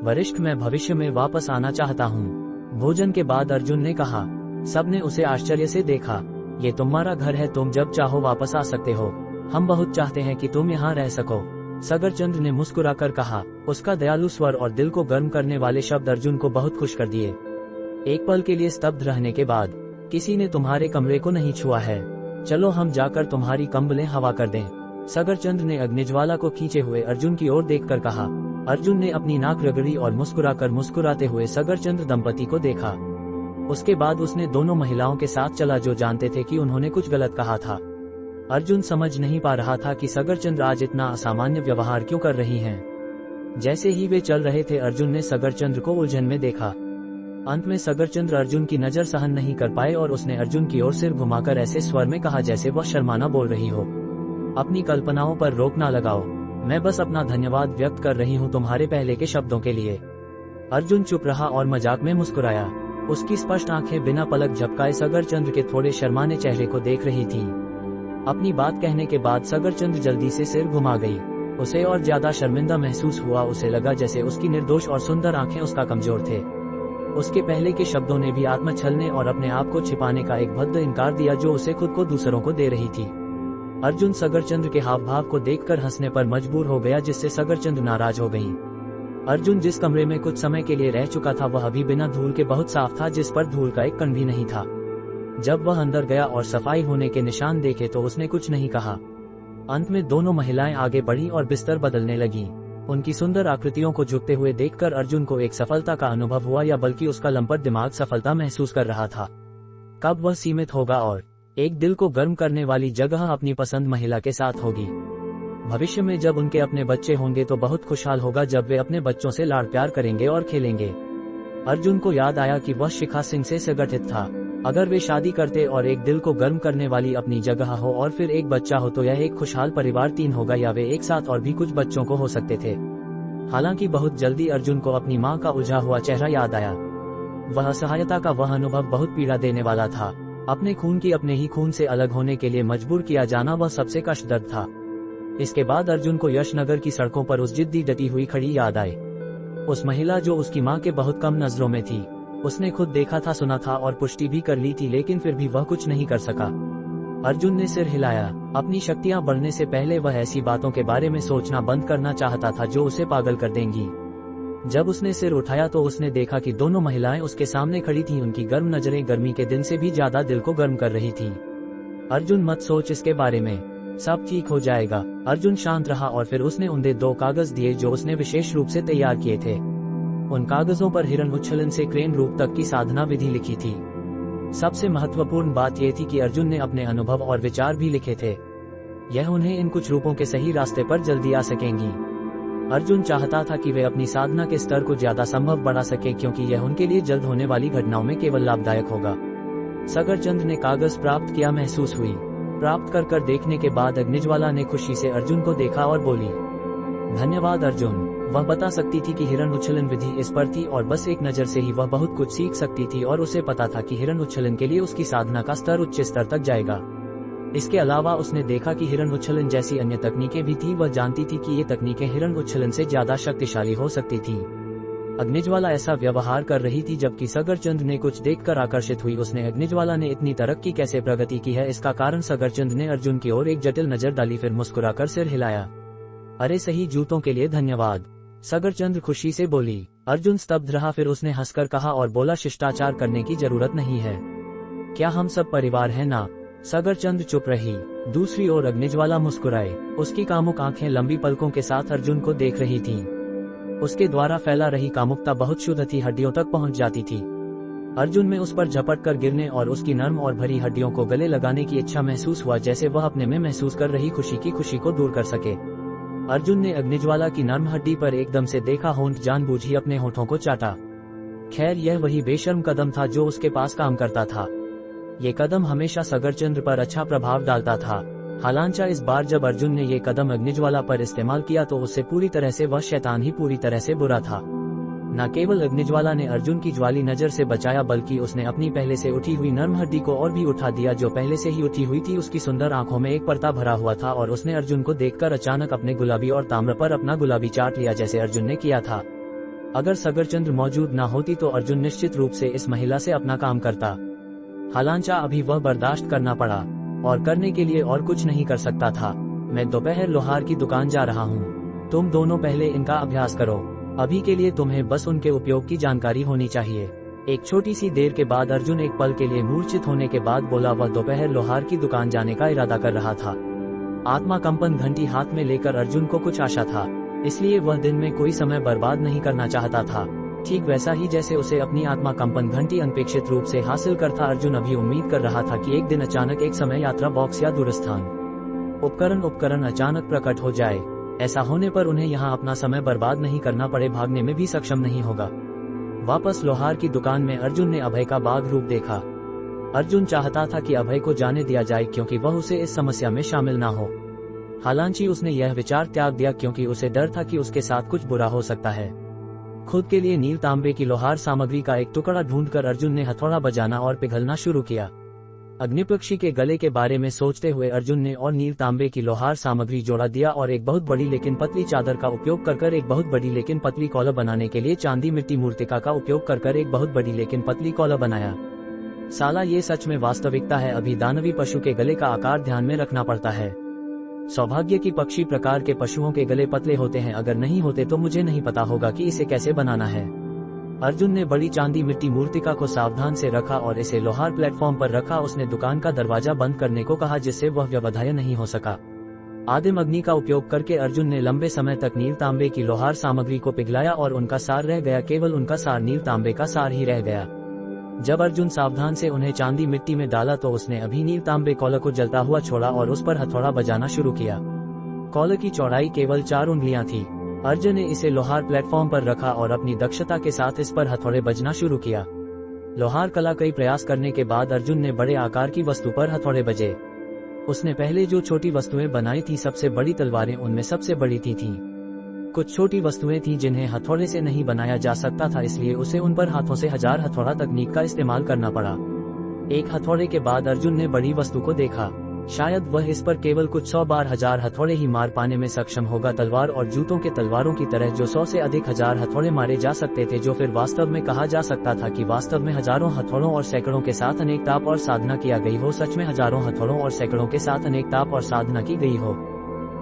वरिष्ठ, मैं भविष्य में वापस आना चाहता हूँ। भोजन के बाद अर्जुन ने कहा। सबने उसे आश्चर्य से देखा। ये तुम्हारा घर है, तुम जब चाहो वापस आ सकते हो। हम बहुत चाहते हैं कि तुम यहाँ रह सको, सगरचंद ने मुस्कुराकर कहा। उसका दयालु स्वर और दिल को गर्म करने वाले शब्द अर्जुन को बहुत खुश कर दिए। एक पल के लिए स्तब्ध रहने के बाद, किसी ने तुम्हारे कमरे को नहीं छुआ है, चलो हम जाकर तुम्हारी कंबलें हवा कर दें, सगरचंद ने अग्निज्वाला को खींचे हुए अर्जुन की ओर देखकर कहा। अर्जुन ने अपनी नाक रगड़ी और मुस्कुराते हुए सगरचंद दंपति को देखा। उसके बाद उसने दोनों महिलाओं के साथ चला जो जानते थे कि उन्होंने कुछ गलत कहा था। अर्जुन समझ नहीं पा रहा था कि सगरचंद आज इतना असामान्य व्यवहार क्यों कर रही हैं। जैसे ही वे चल रहे थे अर्जुन ने सगरचंद को उलझन में देखा। अंत में सगरचंद अर्जुन की नजर सहन नहीं कर पाए और उसने अर्जुन की ओर सिर घुमाकर ऐसे स्वर में कहा जैसे वह शर्माना बोल रही हो। अपनी कल्पनाओं पर रोक ना लगाओ, मैं बस अपना धन्यवाद व्यक्त कर रही हूँ तुम्हारे पहले के शब्दों के लिए। अर्जुन चुप रहा और मजाक में मुस्कुराया। उसकी स्पष्ट आंखें बिना पलक झपकाए सगरचंद के थोड़े शर्माने चेहरे को देख रही थीं। अपनी बात कहने के बाद सगरचंद जल्दी से सिर घुमा गई। उसे और ज्यादा शर्मिंदा महसूस हुआ। उसे लगा जैसे उसकी निर्दोष और सुंदर आंखें उसका कमजोर थे। उसके पहले के शब्दों ने भी आत्मछलने और अपने आप को छिपाने का एक भद्द इनकार दिया जो उसे खुद को दूसरों को दे रही थी। अर्जुन सगरचंद के हाव भाव को देखकर हंसने पर मजबूर हो गया, जिससे सगरचंद नाराज हो गई। अर्जुन जिस कमरे में कुछ समय के लिए रह चुका था वह अभी बिना धूल के बहुत साफ था, जिस पर धूल का एक कण भी नहीं था। जब वह अंदर गया और सफाई होने के निशान देखे तो उसने कुछ नहीं कहा। अंत में दोनों महिलाएं आगे बढ़ी और बिस्तर बदलने लगीं। उनकी सुंदर आकृतियों को झुकते हुए देखकर अर्जुन को एक सफलता का अनुभव हुआ, या बल्कि उसका लंपट दिमाग सफलता महसूस कर रहा था। कब वह सीमित होगा और एक दिल को गर्म करने वाली जगह अपनी पसंद महिला के साथ होगी। भविष्य में जब उनके अपने बच्चे होंगे तो बहुत खुशहाल होगा जब वे अपने बच्चों से लाड़ प्यार करेंगे और खेलेंगे। अर्जुन को याद आया कि वह शिखा सिंह से संगठित था। अगर वे शादी करते और एक दिल को गर्म करने वाली अपनी जगह हो और फिर एक बच्चा हो तो यह एक खुशहाल परिवार 3 होगा, या वे एक साथ और भी कुछ बच्चों को हो सकते थे। हालांकि बहुत जल्दी अर्जुन को अपनी माँ का उलझा हुआ चेहरा याद आया। वह असहायता का वह अनुभव बहुत पीड़ा देने वाला था। अपने खून की अपने ही खून से अलग होने के लिए मजबूर किया जाना वह सबसे कष्टदर्द था। इसके बाद अर्जुन को यशनगर की सड़कों पर उस जिद्दी डटी हुई खड़ी याद आई। उस महिला जो उसकी माँ के बहुत कम नजरों में थी। उसने खुद देखा था, सुना था और पुष्टि भी कर ली थी, लेकिन फिर भी वह कुछ नहीं कर सका। अर्जुन ने सिर हिलाया। अपनी शक्तियां बढ़ने से पहले वह ऐसी बातों के बारे में सोचना बंद करना चाहता था जो उसे पागल कर देंगी। जब उसने सिर उठाया तो उसने देखा कि दोनों महिलाएं उसके सामने खड़ी थीं। उनकी गर्म नजरें गर्मी के दिन से भी ज्यादा दिल को गर्म कर रही थीं। अर्जुन, मत सोच इसके बारे में, सब ठीक हो जाएगा। अर्जुन शांत रहा और फिर उसने उन्हें 2 कागज दिए जो उसने विशेष रूप से तैयार किए थे। उन कागजों पर हिरण उच्छलन से क्रेन रूप तक की साधना विधि लिखी थी। सबसे महत्वपूर्ण बात यह थी कि अर्जुन ने अपने अनुभव और विचार भी लिखे थे। यह उन्हें इन कुछ रूपों के सही रास्ते पर जल्दी आ सकेंगी। अर्जुन चाहता था कि वे अपनी साधना के स्तर को ज्यादा संभव बढ़ा सके, क्योंकि यह उनके लिए जल्द होने वाली घटनाओं में केवल लाभदायक होगा। सगरचंद ने कागज प्राप्त किया महसूस हुई। प्राप्त कर देखने के बाद अग्निज्वाला ने खुशी से अर्जुन को देखा और बोली, धन्यवाद अर्जुन। वह बता सकती थी कि हिरण उच्छलन विधि इस पर थी और बस एक नजर से ही वह बहुत कुछ सीख सकती थी, और उसे पता था कि हिरण उच्छलन के लिए उसकी साधना का स्तर उच्च स्तर तक जाएगा। इसके अलावा उसने देखा कि हिरण उच्छलन जैसी अन्य तकनीकें भी थी। वह जानती थी कि ये तकनीकें हिरण उच्छलन से ज्यादा शक्तिशाली हो सकती थी। अग्निज्वाला ऐसा व्यवहार कर रही थी जबकि सगरचंद ने कुछ देखकर आकर्षित हुई। उसने अग्निज्वाला ने इतनी तरक्की कैसे प्रगति की है इसका कारण सगरचंद ने अर्जुन की ओर एक जटिल नजर डाली, फिर मुस्कुराकर सिर हिलाया। अरे सही जूतों के लिए धन्यवाद, सगरचंद खुशी से बोली। अर्जुन स्तब्ध रहा, फिर उसने हंसकर कहा और बोला, शिष्टाचार करने की जरूरत नहीं है, क्या हम सब परिवार हैं ना। सगरचंद चुप रही। दूसरी ओर अग्निज्वाला मुस्कुराए। उसकी कामुक आंखें लंबी पलकों के साथ अर्जुन को देख रही थीं। उसके द्वारा फैला रही कामुकता बहुत शुद्ध थी, हड्डियों तक पहुंच जाती थी। अर्जुन में उस पर झपट कर गिरने और उसकी नर्म और भरी हड्डियों को गले लगाने की इच्छा महसूस हुआ, जैसे वह अपने में महसूस कर रही खुशी की खुशी को दूर कर सके। अर्जुन ने अग्निज्वाला की नर्म हड्डी पर एकदम से देखा, होंठ जानबूझ ही अपने होठों को चाटा। खैर यह वही बेशर्म कदम था जो उसके पास काम करता था। ये कदम हमेशा सगरचंद पर अच्छा प्रभाव डालता था। हालांकि इस बार जब अर्जुन ने ये कदम अग्निज्वाला पर इस्तेमाल किया तो उससे पूरी तरह से वह शैतान ही पूरी तरह से बुरा था। न केवल अग्निज्वाला ने अर्जुन की ज्वाली नजर से बचाया, बल्कि उसने अपनी पहले से उठी हुई नर्म हड्डी को और भी उठा दिया जो पहले से ही उठी हुई थी। उसकी सुंदर आंखों में एक पर्दा भरा हुआ था और उसने अर्जुन को देखकर अचानक अपने गुलाबी और ताम्र पर अपना गुलाबी चाट लिया, जैसे अर्जुन ने किया था। अगर सगरचंद मौजूद न होती तो अर्जुन निश्चित रूप से इस महिला से अपना काम करता। हालांकि अभी वह बर्दाश्त करना पड़ा और करने के लिए और कुछ नहीं कर सकता था। मैं दोपहर लोहार की दुकान जा रहा हूँ, तुम दोनों पहले इनका अभ्यास करो। अभी के लिए तुम्हें बस उनके उपयोग की जानकारी होनी चाहिए। एक छोटी सी देर के बाद अर्जुन एक पल के लिए मूर्छित होने के बाद बोला। वह दोपहर लोहार की दुकान जाने का इरादा कर रहा था। आत्मा कंपन घंटी हाथ में लेकर अर्जुन को कुछ आशा था, इसलिए वह दिन में कोई समय बर्बाद नहीं करना चाहता था। ठीक वैसा ही जैसे उसे अपनी आत्मा कंपन घंटी अनपेक्षित रूप से हासिल कर था। अर्जुन अभी उम्मीद कर रहा था कि एक दिन अचानक एक समय यात्रा बॉक्स या दूरस्थान उपकरण अचानक प्रकट हो जाए। ऐसा होने पर उन्हें यहाँ अपना समय बर्बाद नहीं करना पड़े, भागने में भी सक्षम नहीं होगा। वापस लोहार की दुकान में अर्जुन ने अभय का बाघ रूप देखा। अर्जुन चाहता था कि अभय को जाने दिया जाए क्योंकि वह उसे इस समस्या में शामिल ना हो। हालांकि उसने यह विचार त्याग दिया क्योंकि उसे डर था कि उसके साथ कुछ बुरा हो सकता है। खुद के लिए नील तांबे की लोहार सामग्री का एक टुकड़ा ढूंढकर अर्जुन ने हथौड़ा बजाना और पिघलना शुरू किया। अग्निपक्षी के गले के बारे में सोचते हुए अर्जुन ने और नील तांबे की लोहार सामग्री जोड़ा दिया और एक बहुत बड़ी लेकिन पतली चादर का उपयोग कर एक बहुत बड़ी लेकिन पतली कौला बनाने के लिए चांदी मिट्टी मूर्तिका का उपयोग कर एक बहुत बड़ी लेकिन पतली कौला बनाया। साला ये सच में वास्तविकता है। अभी दानवी पशु के गले का आकार ध्यान में रखना पड़ता है। सौभाग्य की पक्षी प्रकार के पशुओं के गले पतले होते हैं, अगर नहीं होते तो मुझे नहीं पता होगा कि इसे कैसे बनाना है। अर्जुन ने बड़ी चांदी मिट्टी मूर्तिका को सावधान से रखा और इसे लोहार प्लेटफॉर्म पर रखा। उसने दुकान का दरवाजा बंद करने को कहा जिससे वह व्यवधाय नहीं हो सका। आदिम अग्नि का उपयोग करके अर्जुन ने लंबे समय तक नील तांबे की लोहार सामग्री को पिघलाया और उनका सार रह गया, केवल उनका सार नील तांबे का सार ही रह गया। जब अर्जुन सावधान से उन्हें चांदी मिट्टी में डाला तो उसने अभी नील तांबे कौला को जलता हुआ छोड़ा और उस पर हथौड़ा बजाना शुरू किया। कौले की चौड़ाई केवल 4 उंगलियां थी। अर्जुन ने इसे लोहार प्लेटफॉर्म पर रखा और अपनी दक्षता के साथ इस पर हथौड़े बजना शुरू किया। लोहार कला कई प्रयास करने के बाद अर्जुन ने बड़े आकार की वस्तु पर हथौड़े बजे। उसने पहले जो छोटी वस्तुएं बनाई थी, सबसे बड़ी तलवारें उनमें सबसे बड़ी थी। कुछ छोटी वस्तुएं थीं जिन्हें हथौड़े से नहीं बनाया जा सकता था, इसलिए उसे उन पर हाथों से 1000 हथौड़ा तकनीक का इस्तेमाल करना पड़ा। एक हथौड़े के बाद अर्जुन ने बड़ी वस्तु को देखा। शायद वह इस पर केवल कुछ 100 बार 1000 हथौड़े ही मार पाने में सक्षम होगा। तलवार और जूतों के तलवारों की तरह जो 100 से अधिक 1000 हथौड़े मारे जा सकते थे, जो फिर वास्तव में कहा जा सकता था कि वास्तव में हजारों हथौड़ों और सैकड़ों के साथ अनेक ताप और साधना किया गई हो। सच में हजारों हथौड़ों और सैकड़ों के साथ अनेक ताप और साधना की गई हो।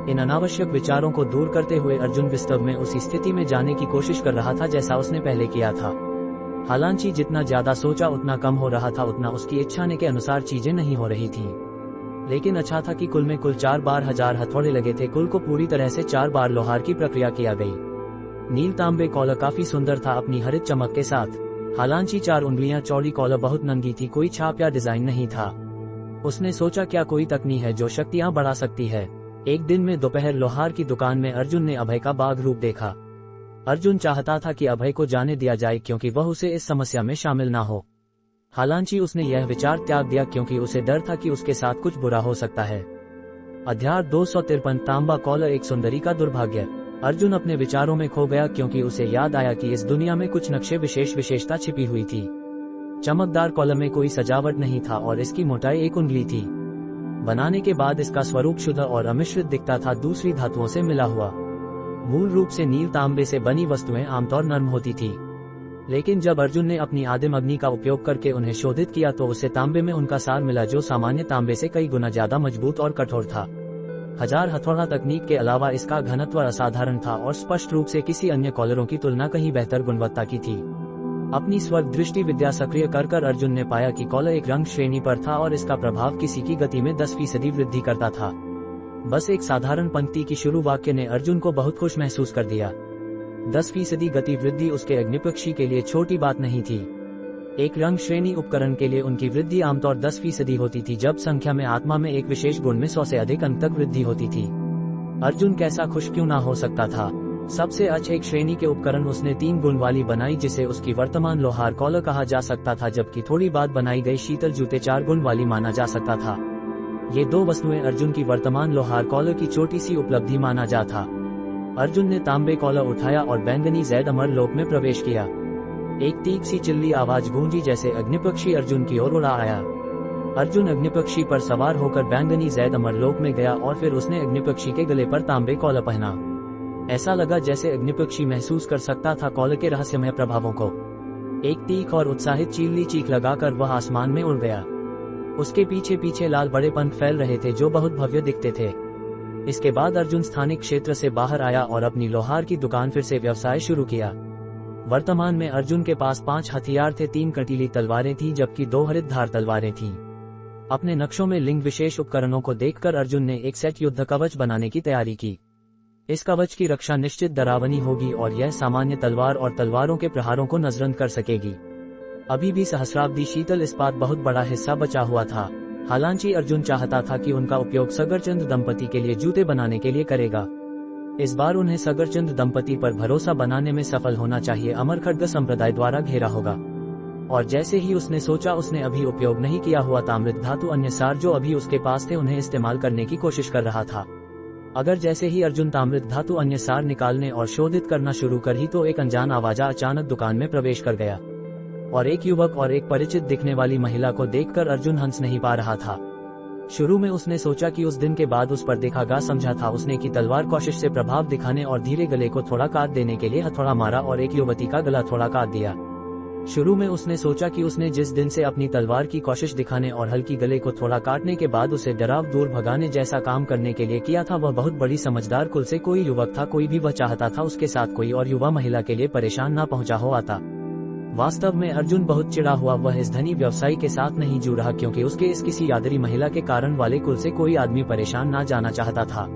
इन अनावश्यक विचारों को दूर करते हुए अर्जुन वास्तव में उसी स्थिति में जाने की कोशिश कर रहा था जैसा उसने पहले किया था। हालांकि जितना ज्यादा सोचा उतना कम हो रहा था, उतना उसकी इच्छा के अनुसार चीजें नहीं हो रही थी। लेकिन अच्छा था कि कुल में कुल 4 बार 1000 हथौड़े लगे थे। कुल को पूरी तरह से 4 बार लोहार की प्रक्रिया किया गई। नील तांबे कौला काफी सुंदर था अपनी हरित चमक के साथ। हालांकि 4 उंगलियां चौड़ी कौला बहुत नंगी थी, कोई छाप या डिजाइन नहीं था। उसने सोचा क्या कोई तकनीक है जो शक्तियां बढ़ा सकती है। एक दिन में दोपहर लोहार की दुकान में अर्जुन ने अभय का बाघ रूप देखा। अर्जुन चाहता था कि अभय को जाने दिया जाए क्योंकि वह उसे इस समस्या में शामिल ना हो। हालांकि उसने यह विचार त्याग दिया क्योंकि उसे डर था कि उसके साथ कुछ बुरा हो सकता है। अध्याय 253 तांबा कॉलर एक सुंदरी का दुर्भाग्य। अर्जुन अपने विचारों में खो गया क्योंकि उसे याद आया कि इस दुनिया में कुछ नक्शे विशेषता छिपी हुई थी। चमकदार कॉलर में कोई सजावट नहीं था और इसकी मोटाई 1 उंगली थी। बनाने के बाद इसका स्वरूप शुद्ध और अमिश्रित दिखता था, दूसरी धातुओं से मिला हुआ। मूल रूप से नील तांबे से बनी वस्तुएं आमतौर नर्म होती थी, लेकिन जब अर्जुन ने अपनी आदिम अग्नि का उपयोग करके उन्हें शोधित किया तो उसे तांबे में उनका सार मिला जो सामान्य तांबे से कई गुना ज्यादा मजबूत और कठोर था। हजार हथौड़ा तकनीक के अलावा इसका घनत्व असाधारण था और स्पष्ट रूप से किसी अन्य कॉलरों की तुलना कहीं बेहतर गुणवत्ता की थी। अपनी स्वर्ग दृष्टि विद्या सक्रिय कर अर्जुन ने पाया कि कॉलर एक रंग श्रेणी पर था और इसका प्रभाव किसी की गति में 10% वृद्धि करता था। बस एक साधारण पंक्ति की शुरू वाक्य ने अर्जुन को बहुत खुश महसूस कर दिया। 10% गति वृद्धि उसके अग्निपक्षी के लिए छोटी बात नहीं थी। एक रंग श्रेणी उपकरण के लिए उनकी वृद्धि आमतौर 10% होती थी, जब संख्या में आत्मा में एक विशेष गुण में 100 से अधिक अंक तक वृद्धि होती थी। अर्जुन कैसा खुश क्यों ना हो सकता था। सबसे अच्छे एक श्रेणी के उपकरण उसने 3 गुण वाली बनाई जिसे उसकी वर्तमान लोहार कॉलर कहा जा सकता था, जबकि थोड़ी बाद बनाई गई शीतल जूते 4 गुण वाली माना जा सकता था। ये 2 वस्तुएं अर्जुन की वर्तमान लोहार कॉलर की छोटी सी उपलब्धि माना जा था। अर्जुन ने तांबे कॉलर उठाया और बैंगनी जैद अमर लोक में प्रवेश किया। एक तीख सी चिल्ली आवाज गूंजी जैसे अग्निपक्षी अर्जुन की ओर उड़ा आया। अर्जुन अग्निपक्षी पर सवार होकर बैंगनी जैद अमर लोक में गया और फिर उसने अग्निपक्षी के गले पर तांबे कॉलर पहना। ऐसा लगा जैसे अग्निपक्षी महसूस कर सकता था कॉलर के रहस्यमय प्रभावों को। एक तीख और उत्साहित चीली चीख लगाकर वह आसमान में उड़ गया। उसके पीछे पीछे लाल बड़े पंख फैल रहे थे जो बहुत भव्य दिखते थे। इसके बाद अर्जुन स्थानिक क्षेत्र से बाहर आया और अपनी लोहार की दुकान फिर से व्यवसाय शुरू किया। वर्तमान में अर्जुन के पास 5 हथियार थे, 3 कटीली तलवारें थीं जबकि 2 हरितधार तलवारें थीं। अपने नक्शों में लिंग विशेष उपकरणों को देखकर अर्जुन ने एक सेट युद्ध कवच बनाने की तैयारी की। इस कवच की रक्षा निश्चित डरावनी होगी और यह सामान्य तलवार और तलवारों के प्रहारों को नजरअंदाज कर सकेगी। अभी भी सहस्राब्दी शीतल इस्पात बहुत बड़ा हिस्सा बचा हुआ था। हालांकि अर्जुन चाहता था कि उनका उपयोग सगरचंद दंपति के लिए जूते बनाने के लिए करेगा। इस बार उन्हें सगरचंद दंपति पर भरोसा बनाने में सफल होना चाहिए। अमर खड्ग संप्रदाय द्वारा घेरा होगा। और जैसे ही उसने सोचा, उसने अभी उपयोग नहीं किया हुआ ताम्रित धातु अन्य सार जो अभी उसके पास थे उन्हें इस्तेमाल करने की कोशिश कर रहा था। अगर जैसे ही अर्जुन ताम्रित धातु अन्य सार निकालने और शोधित करना शुरू कर ही तो एक अनजान आवाजा अचानक दुकान में प्रवेश कर गया और एक युवक और एक परिचित दिखने वाली महिला को देखकर अर्जुन हंस नहीं पा रहा था। शुरू में उसने सोचा कि उस दिन के बाद उस पर दिखागा समझा था उसने कि तलवार कोशिश से प्रभाव दिखाने और धीरे गले को थोड़ा काट देने के लिए हथौड़ा मारा और एक युवती का गला थोड़ा काट दिया। शुरू में उसने सोचा कि उसने जिस दिन से अपनी तलवार की कोशिश दिखाने और हल्की गले को थोड़ा काटने के बाद उसे डराव दूर भगाने जैसा काम करने के लिए किया था, वह बहुत बड़ी समझदार कुल से कोई युवक था। कोई भी वह चाहता था उसके साथ कोई और युवा महिला के लिए परेशान ना पहुंचा हो आता। वास्तव में अर्जुन बहुत चिढ़ा हुआ। वह इस धनी व्यवसायी के साथ नहीं जुड़ रहा क्योंकि उसके इस किसी यादरी महिला के कारण वाले कुल से कोई आदमी परेशान ना जाना चाहता था।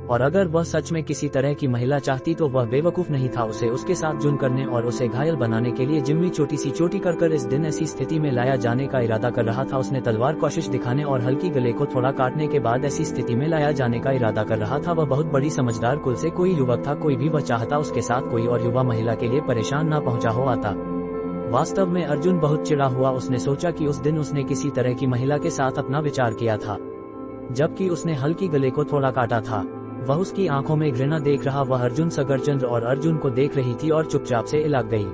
और अगर वह सच में किसी तरह की महिला चाहती तो वह बेवकूफ नहीं था। उसे उसके साथ जुन करने और उसे घायल बनाने के लिए जिम्मी छोटी सी चोटी कर इस दिन ऐसी स्थिति में लाया जाने का इरादा कर रहा था। उसने तलवार कोशिश दिखाने और हल्की गले को थोड़ा काटने के बाद ऐसी स्थिति में लाया जाने का इरादा कर रहा था। वह बहुत बड़ी समझदार कुल से कोई युवक था। कोई भी वह चाहता उसके साथ कोई और युवा महिला के लिए परेशान ना पहुंचा हो आता। वास्तव में अर्जुन बहुत चिढ़ा हुआ। उसने सोचा कि उस दिन उसने किसी तरह की महिला के साथ अपना विचार किया था जबकि उसने हल्की गले को थोड़ा काटा था। वह उसकी आंखों में घृणा देख रहा। वह अर्जुन सगरचंद्र और अर्जुन को देख रही थी और चुपचाप से इलाक गई।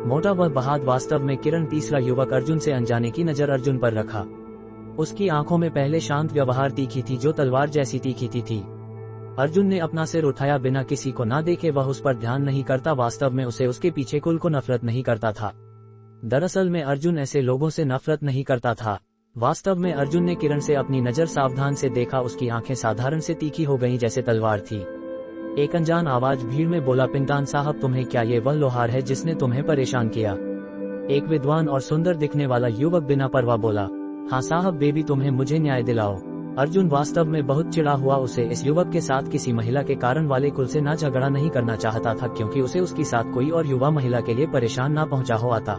मोटा वह बहाद वास्तव में किरण तीसरा युवक अर्जुन से अनजाने की नजर अर्जुन पर रखा। उसकी आंखों में पहले शांत व्यवहार तीखी थी जो तलवार जैसी तीखी थी। अर्जुन ने अपना सिर उठाया बिना किसी को ना देखे। वह उस पर ध्यान नहीं करता। वास्तव में उसे उसके पीछे कुल को नफरत नहीं करता था। दरअसल में अर्जुन ऐसे लोगों से नफरत नहीं करता था। वास्तव में अर्जुन ने किरण से अपनी नजर सावधान से देखा। उसकी आंखें साधारण से तीखी हो गईं जैसे तलवार थी। एक अनजान आवाज भीड़ में बोला, पिंटान साहब तुम्हें क्या ये वह लोहार है जिसने तुम्हें परेशान किया? एक विद्वान और सुंदर दिखने वाला युवक बिना परवाह बोला, हाँ साहब बेबी तुम्हें मुझे न्याय दिलाओ। अर्जुन वास्तव में बहुत चिढ़ा हुआ। उसे इस युवक के साथ किसी महिला के कारण वाले कुल से ना झगड़ा नहीं करना चाहता था क्योंकि उसे उसके साथ कोई और युवा महिला के लिए परेशान ना पहुंचा हो आता।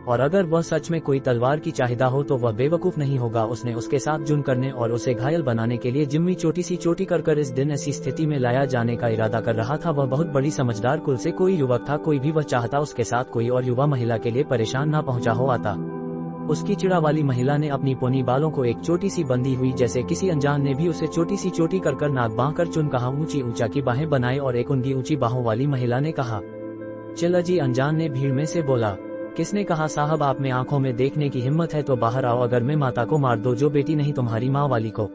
और अगर वह सच में कोई तलवार की चाहिदा हो तो वह बेवकूफ नहीं होगा। उसने उसके साथ जुन करने और उसे घायल बनाने के लिए जिम्मी छोटी सी चोटी कर इस दिन ऐसी स्थिति में लाया जाने का इरादा कर रहा था। वह बहुत बड़ी समझदार कुल से कोई युवक था। कोई भी वह चाहता उसके साथ कोई और युवा महिला के लिए परेशान न पहुंचा हो आता। उसकी चिड़ा वाली महिला ने अपनी पोनी बालों को एक छोटी सी बंधी हुई जैसे किसी अनजान ने भी उसे छोटी सी चोटी कर नाक बांध कर चुन कहा ऊंची ऊंचा की बाहें बनाए और एक उनकी ऊंची बाहों वाली महिला ने कहा, चल अजी। अनजान ने भीड़ में से बोला, किसने कहा साहब आप में आंखों में देखने की हिम्मत है तो बाहर आओ, अगर मैं माता को मार दो जो बेटी नहीं तुम्हारी माँ वाली को।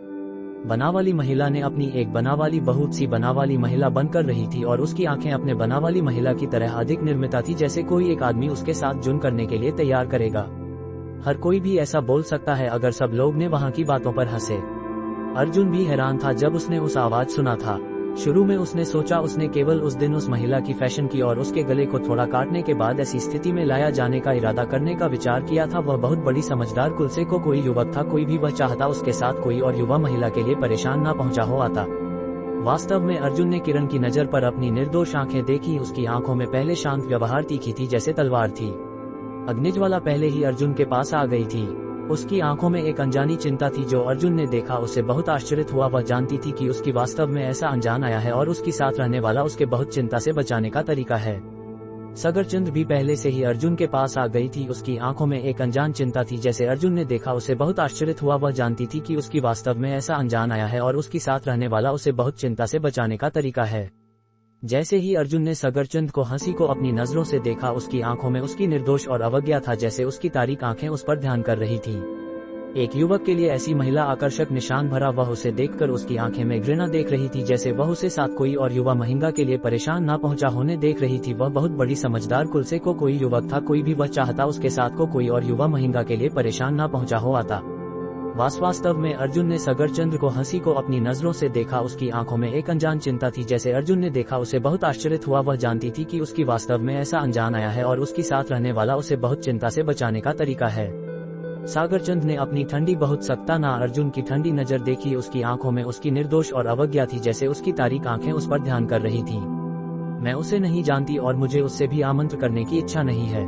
बनावाली महिला ने अपनी एक बनावाली बहुत सी बनावाली महिला बनकर रही थी और उसकी आंखें अपने बनावाली महिला की तरह अधिक निर्मिता थी जैसे कोई एक आदमी उसके साथ जुन करने के लिए तैयार करेगा। हर कोई भी ऐसा बोल सकता है अगर सब लोग ने वहाँ की बातों पर हंसे। अर्जुन भी हैरान था जब उसने उस आवाज सुना था। शुरू में उसने सोचा उसने केवल उस दिन उस महिला की फैशन की और उसके गले को थोड़ा काटने के बाद ऐसी स्थिति में लाया जाने का इरादा करने का विचार किया था। वह बहुत बड़ी समझदार कुल से को कोई युवक था। कोई भी वह चाहता उसके साथ कोई और युवा महिला के लिए परेशान न पहुंचा हो आता। वास्तव में अर्जुन ने किरण की नजर पर अपनी निर्दोष आंखें देखी। उसकी आंखों में पहले शांत व्यवहार तीखी थी जैसे तलवार थी। अग्निज्वाला पहले ही अर्जुन के पास आ गई थी। उसकी आंखों में एक अनजानी चिंता थी जो अर्जुन ने देखा उसे बहुत आश्चर्य हुआ। वह जानती थी कि उसकी वास्तव में ऐसा अनजान आया है और उसकी साथ रहने वाला उसके बहुत चिंता से बचाने का तरीका है। सगरचंद भी पहले से ही अर्जुन के पास आ गई थी। उसकी आंखों में एक अनजान चिंता थी जैसे अर्जुन ने देखा उसे बहुत आश्चर्य हुआ। वह जानती थी कि उसकी वास्तव में ऐसा अनजान आया है और उसकी साथ रहने वाला उसे बहुत चिंता से बचाने का तरीका है। जैसे ही अर्जुन ने सगरचंद को हंसी को अपनी नजरों से देखा उसकी आंखों में उसकी निर्दोष और अवज्ञा था जैसे उसकी तारीक आंखें उस पर ध्यान कर रही थी। एक युवक के लिए ऐसी महिला आकर्षक निशान भरा। वह उसे देखकर उसकी आंखें में घृणा देख रही थी जैसे वह उसे साथ कोई और युवा महिला के लिए परेशान न पहुंचा होने देख रही थी। वह बहुत बड़ी समझदार कुल से को कोई युवक था। कोई भी वह चाहता उसके साथ को कोई और युवा महिला के लिए परेशान न पहुंचा हो आता। वास्तव में अर्जुन ने सगरचंद को हंसी को अपनी नजरों से देखा। उसकी आंखों में एक अनजान चिंता थी जैसे अर्जुन ने देखा उसे बहुत आश्चर्य हुआ। वह जानती थी कि उसकी वास्तव में ऐसा अनजान आया है और उसकी साथ रहने वाला उसे बहुत चिंता से बचाने का तरीका है। सागरचंद ने अपनी ठंडी बहुत सख्ता ना अर्जुन की ठंडी नजर देखी। उसकी आंखों में उसकी निर्दोष और अवज्ञा थी जैसे उसकी तारीक आंखें उस पर ध्यान कर रही थी। मैं उसे नहीं जानती और मुझे उससे भी आमंत्रण करने की इच्छा नहीं है।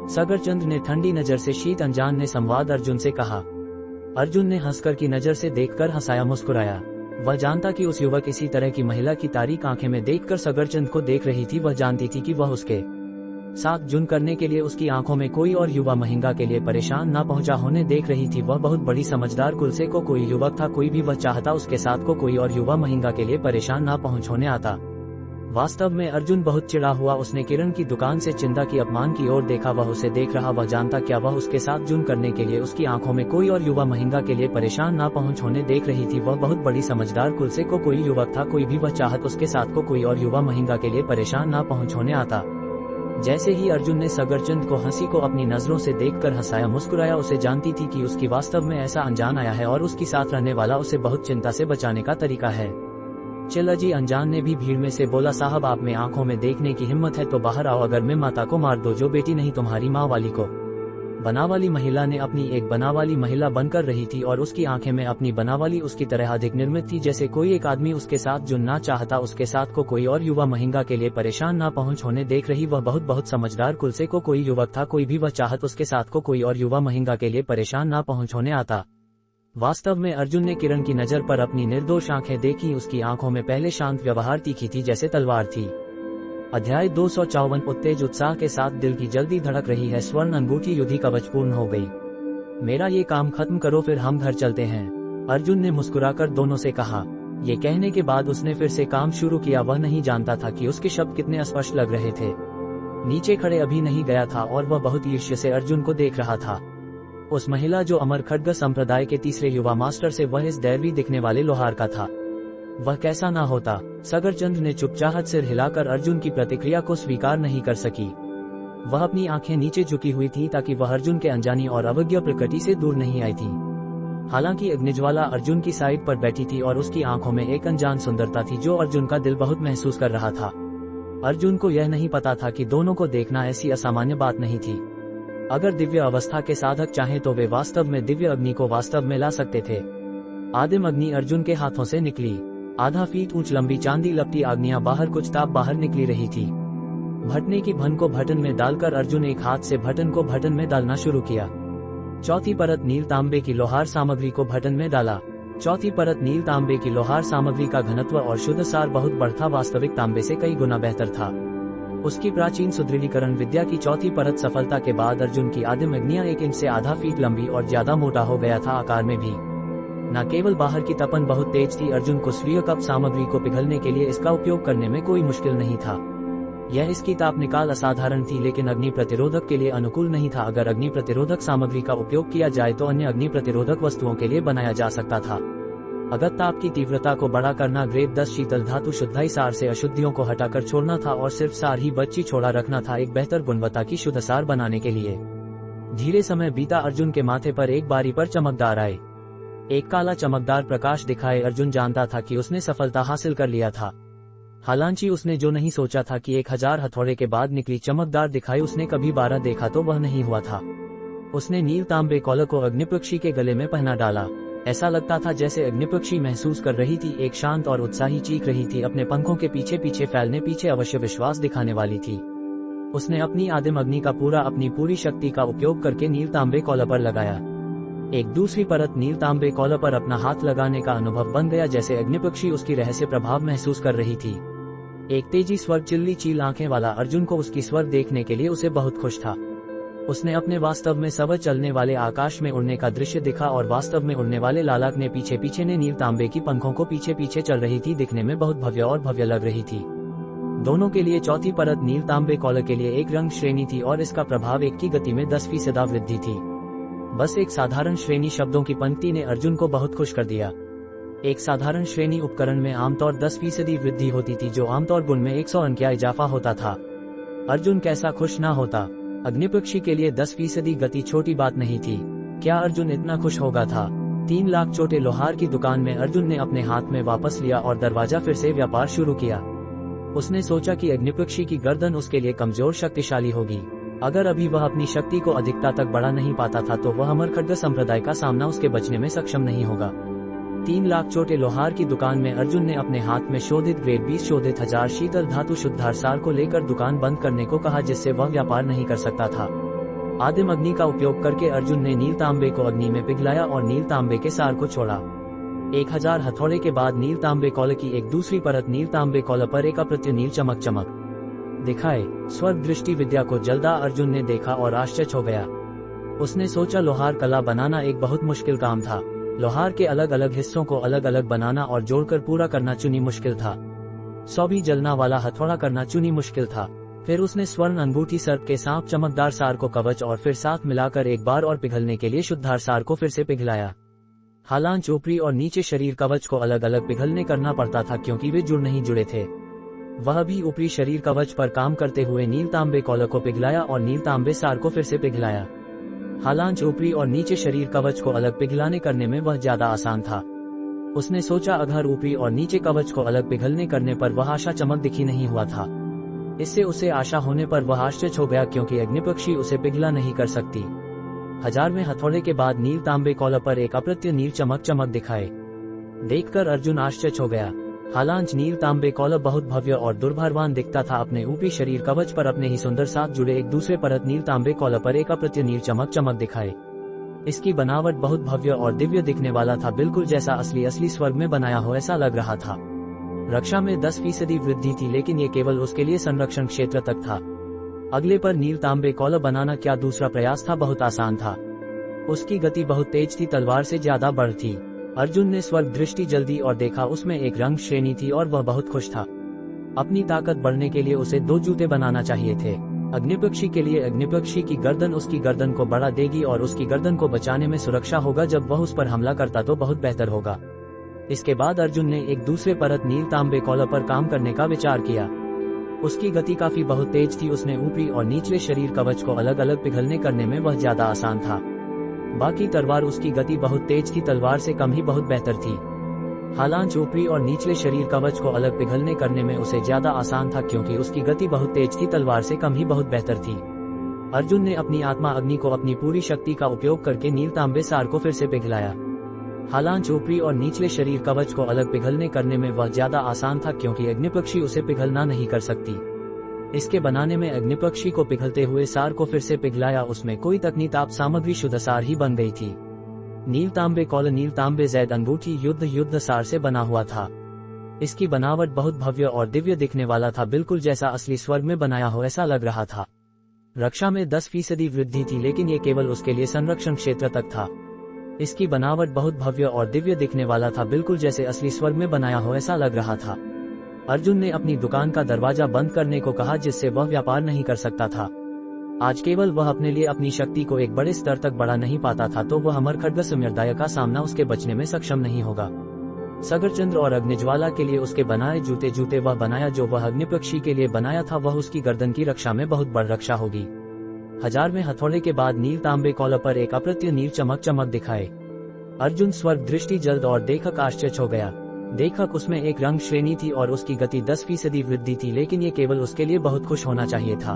सागरचंद ने ठंडी नजर से शीत अनजान ने संवाद अर्जुन से कहा। अर्जुन ने हंसकर की नजर से देखकर हंसाया मुस्कुराया। वह जानता कि उस युवक इसी तरह की महिला की तारीक आंखें में देखकर सगरचंद को देख रही थी। वह जानती थी कि वह उसके साथ जुन करने के लिए उसकी आंखों में कोई और युवा महिला के लिए परेशान न पहुंचा होने देख रही थी। वह बहुत बड़ी समझदार कुल से को कोई युवक था। कोई भी वह चाहता उसके साथ को कोई और युवा महिला के लिए परेशान न पहुंच होने आता। वास्तव में अर्जुन बहुत चिढ़ा हुआ। उसने किरण की दुकान से चिंता की अपमान की ओर देखा। वह उसे देख रहा। वह जानता क्या वह उसके साथ जुन करने के लिए उसकी आंखों में कोई और युवा महिला के लिए परेशान न पहुंच होने देख रही थी। वह बहुत बड़ी समझदार कुल से को कोई युवक था। कोई भी वह चाहत उसके साथ को कोई और युवा महिला के लिए परेशान न पहुंच होने आता। जैसे ही अर्जुन ने सगरचंद को हंसी को अपनी नजरों से देखकर हंसाया मुस्कुराया। उसे जानती थी कि उसकी वास्तव में ऐसा अनजान आया है और उसकी साथ रहने वाला उसे बहुत चिंता से बचाने का तरीका है। चल जी। अनजान ने भी भीड़ में से बोला, साहब आप में आंखों में देखने की हिम्मत है तो बाहर आओ, अगर मैं माता को मार दो जो बेटी नहीं तुम्हारी माँ वाली को। बनावाली महिला ने अपनी एक बनावाली महिला बनकर रही थी और उसकी आंखें में अपनी बनावाली उसकी तरह अधिक निर्मित थी जैसे कोई एक आदमी उसके साथ जुड़ना चाहता उसके साथ को कोई और युवा महिला के लिए परेशान न पहुंच होने देख रही। वह बहुत समझदार कुल से को कोई युवक था। कोई भी वह चाहत उसके साथ को कोई और युवा महिला के लिए परेशान न पहुंच होने आता। वास्तव में अर्जुन ने किरण की नजर पर अपनी निर्दोष आंखें देखी। उसकी आंखों में पहले शांत व्यवहार तीखी थी जैसे तलवार थी। अध्याय 254 उत्तेज उत्साह के साथ दिल की जल्दी धड़क रही है। स्वर्ण अंगूठी युद्धि कवच पूर्ण हो गई। मेरा ये काम खत्म करो फिर हम घर चलते हैं, अर्जुन ने मुस्कुराकर दोनों से कहा। ये कहने के बाद उसने फिर से काम शुरू किया। वह नहीं जानता था कि उसके शब्द कितने अस्पष्ट लग रहे थे। नीचे खड़े अभी नहीं गया था और वह बहुत ईर्ष्या से अर्जुन को देख रहा था। उस महिला जो अमर खड्ग संप्रदाय के तीसरे युवा मास्टर से वह इस दैवी दिखने वाले लोहार का था, वह कैसा ना होता। सगरचंद ने चुपचाहट सिर हिलाकर अर्जुन की प्रतिक्रिया को स्वीकार नहीं कर सकी। वह अपनी आंखें नीचे झुकी हुई थी ताकि वह अर्जुन के अनजानी और अवज्ञा प्रकृति से दूर नहीं आई थी। हालांकि अग्निज्वाला अर्जुन की साइड पर बैठी थी और उसकी आंखों में एक अनजान सुंदरता थी जो अर्जुन का दिल बहुत महसूस कर रहा था। अर्जुन को यह नहीं पता था कि दोनों को देखना ऐसी असामान्य बात नहीं थी। अगर दिव्य अवस्था के साधक चाहें तो वे वास्तव में दिव्य अग्नि को वास्तव में ला सकते थे। आदिम अग्नि अर्जुन के हाथों से निकली। आधा फीट ऊंच लंबी चांदी लपटी अग्नियां बाहर कुछ ताप बाहर निकली रही थी। भटने की भन को भटन में डालकर अर्जुन एक हाथ से भटन को भटन में डालना शुरू किया। चौथी परत नील तांबे की लोहार सामग्री को भटन में डाला। चौथी परत नील तांबे की लोहार सामग्री का घनत्व और शुद्ध सार बहुत बढ़ा, वास्तविक तांबे से कई गुना बेहतर था। उसकी प्राचीन सुदृढ़ीकरण विद्या की चौथी परत सफलता के बाद अर्जुन की आदिम अग्नियां 1 इंच से आधा फीट लंबी और ज्यादा मोटा हो गया था आकार में भी। न केवल बाहर की तपन बहुत तेज थी, अर्जुन को स्वीय कप सामग्री को पिघलने के लिए इसका उपयोग करने में कोई मुश्किल नहीं था। यह इसकी ताप निकाल असाधारण थी, लेकिन अग्नि प्रतिरोधक के लिए अनुकूल नहीं था। अगर अग्नि प्रतिरोधक सामग्री का उपयोग किया जाए तो अन्य अग्नि प्रतिरोधक वस्तुओं के लिए बनाया जा सकता था। अगर ताप की तीव्रता को बड़ा करना, ग्रेड 10 शीतल धातु शुद्धाई सार से अशुद्धियों को हटाकर छोड़ना था और सिर्फ सार ही बच्ची छोड़ा रखना था एक बेहतर गुणवत्ता की शुद्ध सार बनाने के लिए। धीरे समय बीता, अर्जुन के माथे पर एक बारी पर चमकदार आए, एक काला चमकदार प्रकाश दिखाए। अर्जुन जानता था कि उसने सफलता हासिल कर लिया था। हालांकि उसने जो नहीं सोचा था कि 1000 हथौड़े के बाद निकली चमकदार दिखाई उसने कभी 12 देखा तो वह नहीं हुआ था। उसने नील तांबे कौल को अग्निपक्षी के गले में पहना डाला। ऐसा लगता था जैसे अग्निपक्षी महसूस कर रही थी, एक शांत और उत्साही चीख रही थी, अपने पंखों के पीछे पीछे फैलने पीछे अवश्य विश्वास दिखाने वाली थी। उसने अपनी आदिम अग्नि का अपनी पूरी शक्ति का उपयोग करके नील तांबे कौल पर लगाया। एक दूसरी परत नील तांबे कौल पर अपना हाथ लगाने का अनुभव बन गया, जैसे अग्निपक्षी उसकी रहस्य प्रभाव महसूस कर रही थी। एक तेजी स्वर चिल्ली चील आंखें वाला अर्जुन को उसकी स्वर देखने के लिए उसे बहुत खुश था। उसने अपने वास्तव में सब चलने वाले आकाश में उड़ने का दृश्य दिखा और वास्तव में उड़ने वाले लालक ने पीछे पीछे ने नील तांबे की पंखों को पीछे पीछे चल रही थी, दिखने में बहुत भव्य और भव्य लग रही थी। दोनों के लिए चौथी परत नील तांबे कौल के लिए एक रंग श्रेणी थी और इसका प्रभाव एक की गति में 10% वृद्धि थी। बस एक साधारण श्रेणी शब्दों की पंक्ति ने अर्जुन को बहुत खुश कर दिया। एक साधारण श्रेणी उपकरण में आमतौर 10% वृद्धि होती थी, जो आमतौर गुण में 100 अंक का इजाफा होता था। अर्जुन कैसा खुश ना होता। अग्निपक्षी के लिए 10% गति छोटी बात नहीं थी। क्या अर्जुन इतना खुश होगा था? 3 लाख छोटे लोहार की दुकान में अर्जुन ने अपने हाथ में वापस लिया और दरवाजा फिर से व्यापार शुरू किया। उसने सोचा कि अग्निपक्षी की गर्दन उसके लिए कमजोर शक्तिशाली होगी। अगर अभी वह अपनी शक्ति को अधिकता तक बढ़ा नहीं पाता था तो वह अमरखड्ग संप्रदाय का सामना उसके बचने में सक्षम नहीं होगा। 3 लाख छोटे लोहार की दुकान में अर्जुन ने अपने हाथ में शोधित ग्रेड 20 शोधित 1000 शीतल धातु शुद्धार सार को लेकर दुकान बंद करने को कहा, जिससे वह व्यापार नहीं कर सकता था। आदिम अग्नि का उपयोग करके अर्जुन ने नील तांबे को अग्नि में पिघलाया और नील तांबे के सार को छोड़ा। 1000 हथौड़े के बाद नील तांबे कौल की एक दूसरी परत नील तांबे कौल पर एक अप्रत्य नील चमक दिखाए। स्वर्ग दृष्टि विद्या को जल्दा अर्जुन ने देखा और आश्चर्य हो गया। उसने सोचा लोहार कला बनाना एक बहुत मुश्किल काम था। लोहार के अलग अलग हिस्सों को अलग अलग बनाना और जोड़कर पूरा करना चुनी मुश्किल था। 100 भी जलना वाला हथौड़ा करना चुनी मुश्किल था। फिर उसने स्वर्ण अंगूठी सर्प के सांप चमकदार सार को कवच और फिर साथ मिलाकर एक बार और पिघलने के लिए शुद्धार सार को फिर से पिघलाया। हालांकि ऊपरी और नीचे शरीर कवच को अलग अलग पिघलने करना पड़ता था क्योंकि वे नहीं जुड़े थे। वह भी ऊपरी शरीर कवच पर काम करते हुए नील तांबे कौल को पिघलाया और नील तांबे सार को फिर से पिघलाया। हालांकि ऊपरी और नीचे शरीर कवच को अलग पिघलाने करने में वह ज्यादा आसान था। उसने सोचा अगर ऊपरी और नीचे कवच को अलग पिघलने करने पर वह आशा चमक दिखी नहीं हुआ था। इससे उसे आशा होने पर वह आश्चर्य हो गया क्योंकि अग्निपक्षी उसे पिघला नहीं कर सकती। 1000वें हथौड़े के बाद नील तांबे कौल पर एक अप्रत्य नील चमक दिखाए। देखकर अर्जुन आश्चर्य हो गया। हालांकि नील तांबे कौल बहुत भव्य और दुर्भारवान दिखता था, अपने ऊपरी शरीर कवच पर अपने ही सुंदर साथ जुड़े एक दूसरे परत नील तांबे कौल पर एक अप्रत्य नील चमक दिखाए। इसकी बनावट बहुत भव्य और दिव्य दिखने वाला था, बिल्कुल जैसा असली स्वर्ग में बनाया हो ऐसा लग रहा था। रक्षा में 10% वृद्धि थी, लेकिन ये केवल उसके लिए संरक्षण क्षेत्र तक था। अगले पर नील तांबे कौल बनाना क्या दूसरा प्रयास था, बहुत आसान था। उसकी गति बहुत तेज थी, तलवार से ज्यादा बढ़ थी। अर्जुन ने स्वर्ग दृष्टि जल्दी और देखा उसमें एक रंग श्रेणी थी और वह बहुत खुश था। अपनी ताकत बढ़ने के लिए उसे 2 जूते बनाना चाहिए थे। अग्निपक्षी के लिए अग्निपक्षी की गर्दन उसकी गर्दन को बढ़ा देगी और उसकी गर्दन को बचाने में सुरक्षा होगा। जब वह उस पर हमला करता तो बहुत बेहतर होगा। इसके बाद अर्जुन ने एक दूसरे परत नील तांबे कौल पर काम करने का विचार किया। उसकी गति काफी बहुत तेज थी। उसने ऊपरी और निचले शरीर कवच को अलग अलग पिघलने करने में वह ज्यादा आसान था। बाकी तलवार उसकी गति बहुत तेज थी, तलवार से कम ही बहुत बेहतर थी। हालांकि ऊपरी और निचले शरीर कवच को अलग पिघलने करने में उसे ज्यादा आसान था क्योंकि उसकी गति बहुत तेज थी, तलवार से कम ही बहुत बेहतर थी। अर्जुन ने अपनी आत्मा अग्नि को अपनी पूरी शक्ति का उपयोग करके नील तांबे सार को फिर से पिघलाया। हालांकि ऊपरी और निचले शरीर कवच को अलग पिघलने करने में वह ज्यादा आसान था क्योंकि अग्निपक्षी उसे पिघलना नहीं कर सकती। इसके बनाने में अग्निपक्षी को पिघलते हुए सार को फिर से पिघलाया, उसमें कोई तकनीक ताप सामग्री शुद्ध सार ही बन गई थी। नील तांबे कौल नील तांबे जैद अंगूठी युद्ध सार से बना हुआ था। इसकी बनावट बहुत भव्य और दिव्य दिखने वाला था, बिल्कुल जैसा असली स्वर्ग में बनाया हो ऐसा लग रहा था। रक्षा में 10% वृद्धि थी, लेकिन ये केवल उसके लिए संरक्षण क्षेत्र तक था। इसकी बनावट बहुत भव्य और दिव्य दिखने वाला था, बिल्कुल जैसे असली स्वर्ग में बनाया हो ऐसा लग रहा था। अर्जुन ने अपनी दुकान का दरवाजा बंद करने को कहा, जिससे वह व्यापार नहीं कर सकता था। आज केवल वह अपने लिए अपनी शक्ति को एक बड़े स्तर तक बढ़ा नहीं पाता था, तो वह अमरखड्ग सम्यदाय का सामना उसके बचने में सक्षम नहीं होगा। सागरचंद्र और अग्निज्वाला के लिए उसके बनाए जूते वह बनाया जो वह अग्निपक्षी के लिए बनाया था, वह उसकी गर्दन की रक्षा में बहुत बड़ रक्षा होगी। 1000वें हथौड़े के बाद नील तांबे कौल पर एक अप्रत्य नील चमक दिखाए। अर्जुन स्वर्ग दृष्टि जल्द और देखक आश्चर्य हो गया। देखक उसमें एक रंग श्रेणी थी और उसकी गति 10% वृद्धि थी, लेकिन ये केवल उसके लिए बहुत खुश होना चाहिए था।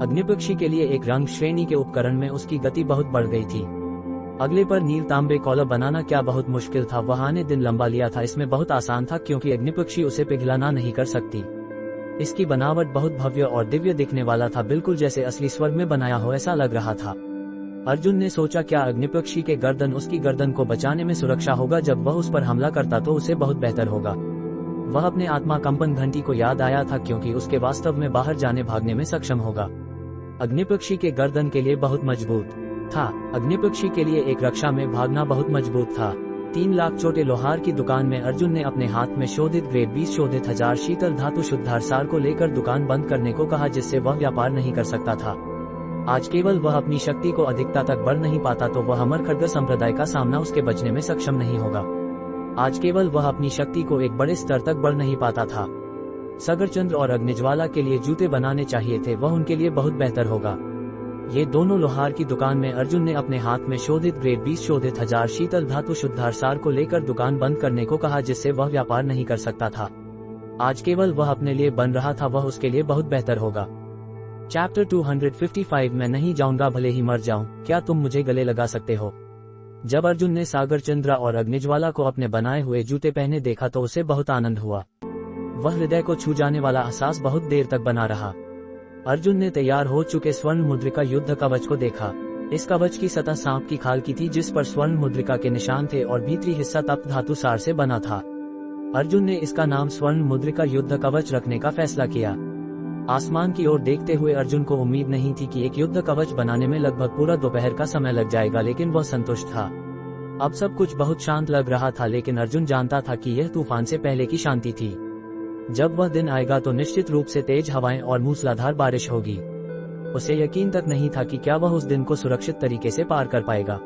अग्निपक्षी के लिए एक रंग श्रेणी के उपकरण में उसकी गति बहुत बढ़ गई थी। अगले पर नील तांबे कौल बनाना क्या बहुत मुश्किल था, वह आने दिन लंबा लिया था। इसमें बहुत आसान था क्योंकि अग्निपक्षी उसे पिघलाना नहीं कर सकती। इसकी बनावट बहुत भव्य और दिव्य दिखने वाला था, बिल्कुल जैसे असली स्वर्ग में बनाया हो ऐसा लग रहा था। अर्जुन ने सोचा, क्या अग्निपक्षी के गर्दन उसकी गर्दन को बचाने में सुरक्षा होगा? जब वह उस पर हमला करता तो उसे बहुत बेहतर होगा। वह अपने आत्मा कंपन घंटी को याद आया था, क्योंकि उसके वास्तव में बाहर जाने भागने में सक्षम होगा। अग्निपक्षी के गर्दन के लिए बहुत मजबूत था। अग्निपक्षी के लिए एक रक्षा में भागना बहुत मजबूत था। 3 लाख छोटे लोहार की दुकान में अर्जुन ने अपने हाथ में शोधित ग्रेड 20 शोधित 1000 शीतल धातु शुद्धार सार को लेकर दुकान बंद करने को कहा, जिससे वह व्यापार नहीं कर सकता था। आज केवल वह अपनी शक्ति को अधिकता तक बढ़ नहीं पाता तो वह अमरखड्ग संप्रदाय का सामना उसके बचने में सक्षम नहीं होगा। आज केवल वह अपनी शक्ति को एक बड़े स्तर तक बढ़ नहीं पाता था। सागरचंद्र और अग्निज्वाला के लिए जूते बनाने चाहिए थे, वह उनके लिए बहुत बेहतर होगा। ये दोनों लोहार की दुकान में अर्जुन ने अपने हाथ में शोधित ग्रेड 20 शोधित 1000 शीतल धातु शुद्धार सार को लेकर दुकान बंद करने को कहा, जिससे वह व्यापार नहीं कर सकता था। आज केवल वह अपने लिए बन रहा था, वह उसके लिए बहुत बेहतर होगा। चैप्टर 255 मैं नहीं जाऊंगा भले ही मर जाऊं, क्या तुम मुझे गले लगा सकते हो? जब अर्जुन ने सागरचंद्र और अग्निज्वाला को अपने बनाए हुए जूते पहने देखा तो उसे बहुत आनंद हुआ। वह हृदय को छू जाने वाला एहसास बहुत देर तक बना रहा। अर्जुन ने तैयार हो चुके स्वर्ण मुद्रिका युद्ध कवच को देखा। इस कवच की सतह सांप की खाल की थी, जिस पर स्वर्ण मुद्रिका के निशान थे और भीतरी हिस्सा तप्त धातु सार से बना था। अर्जुन ने इसका नाम स्वर्ण मुद्रिका युद्ध कवच रखने का फैसला किया। आसमान की ओर देखते हुए अर्जुन को उम्मीद नहीं थी कि एक युद्ध कवच बनाने में लगभग पूरा दोपहर का समय लग जाएगा, लेकिन वह संतुष्ट था। अब सब कुछ बहुत शांत लग रहा था, लेकिन अर्जुन जानता था कि यह तूफान से पहले की शांति थी। जब वह दिन आएगा तो निश्चित रूप से तेज हवाएं और मूसलाधार बारिश होगी। उसे यकीन तक नहीं था कि क्या वह उस दिन को सुरक्षित तरीके से पार कर पाएगा।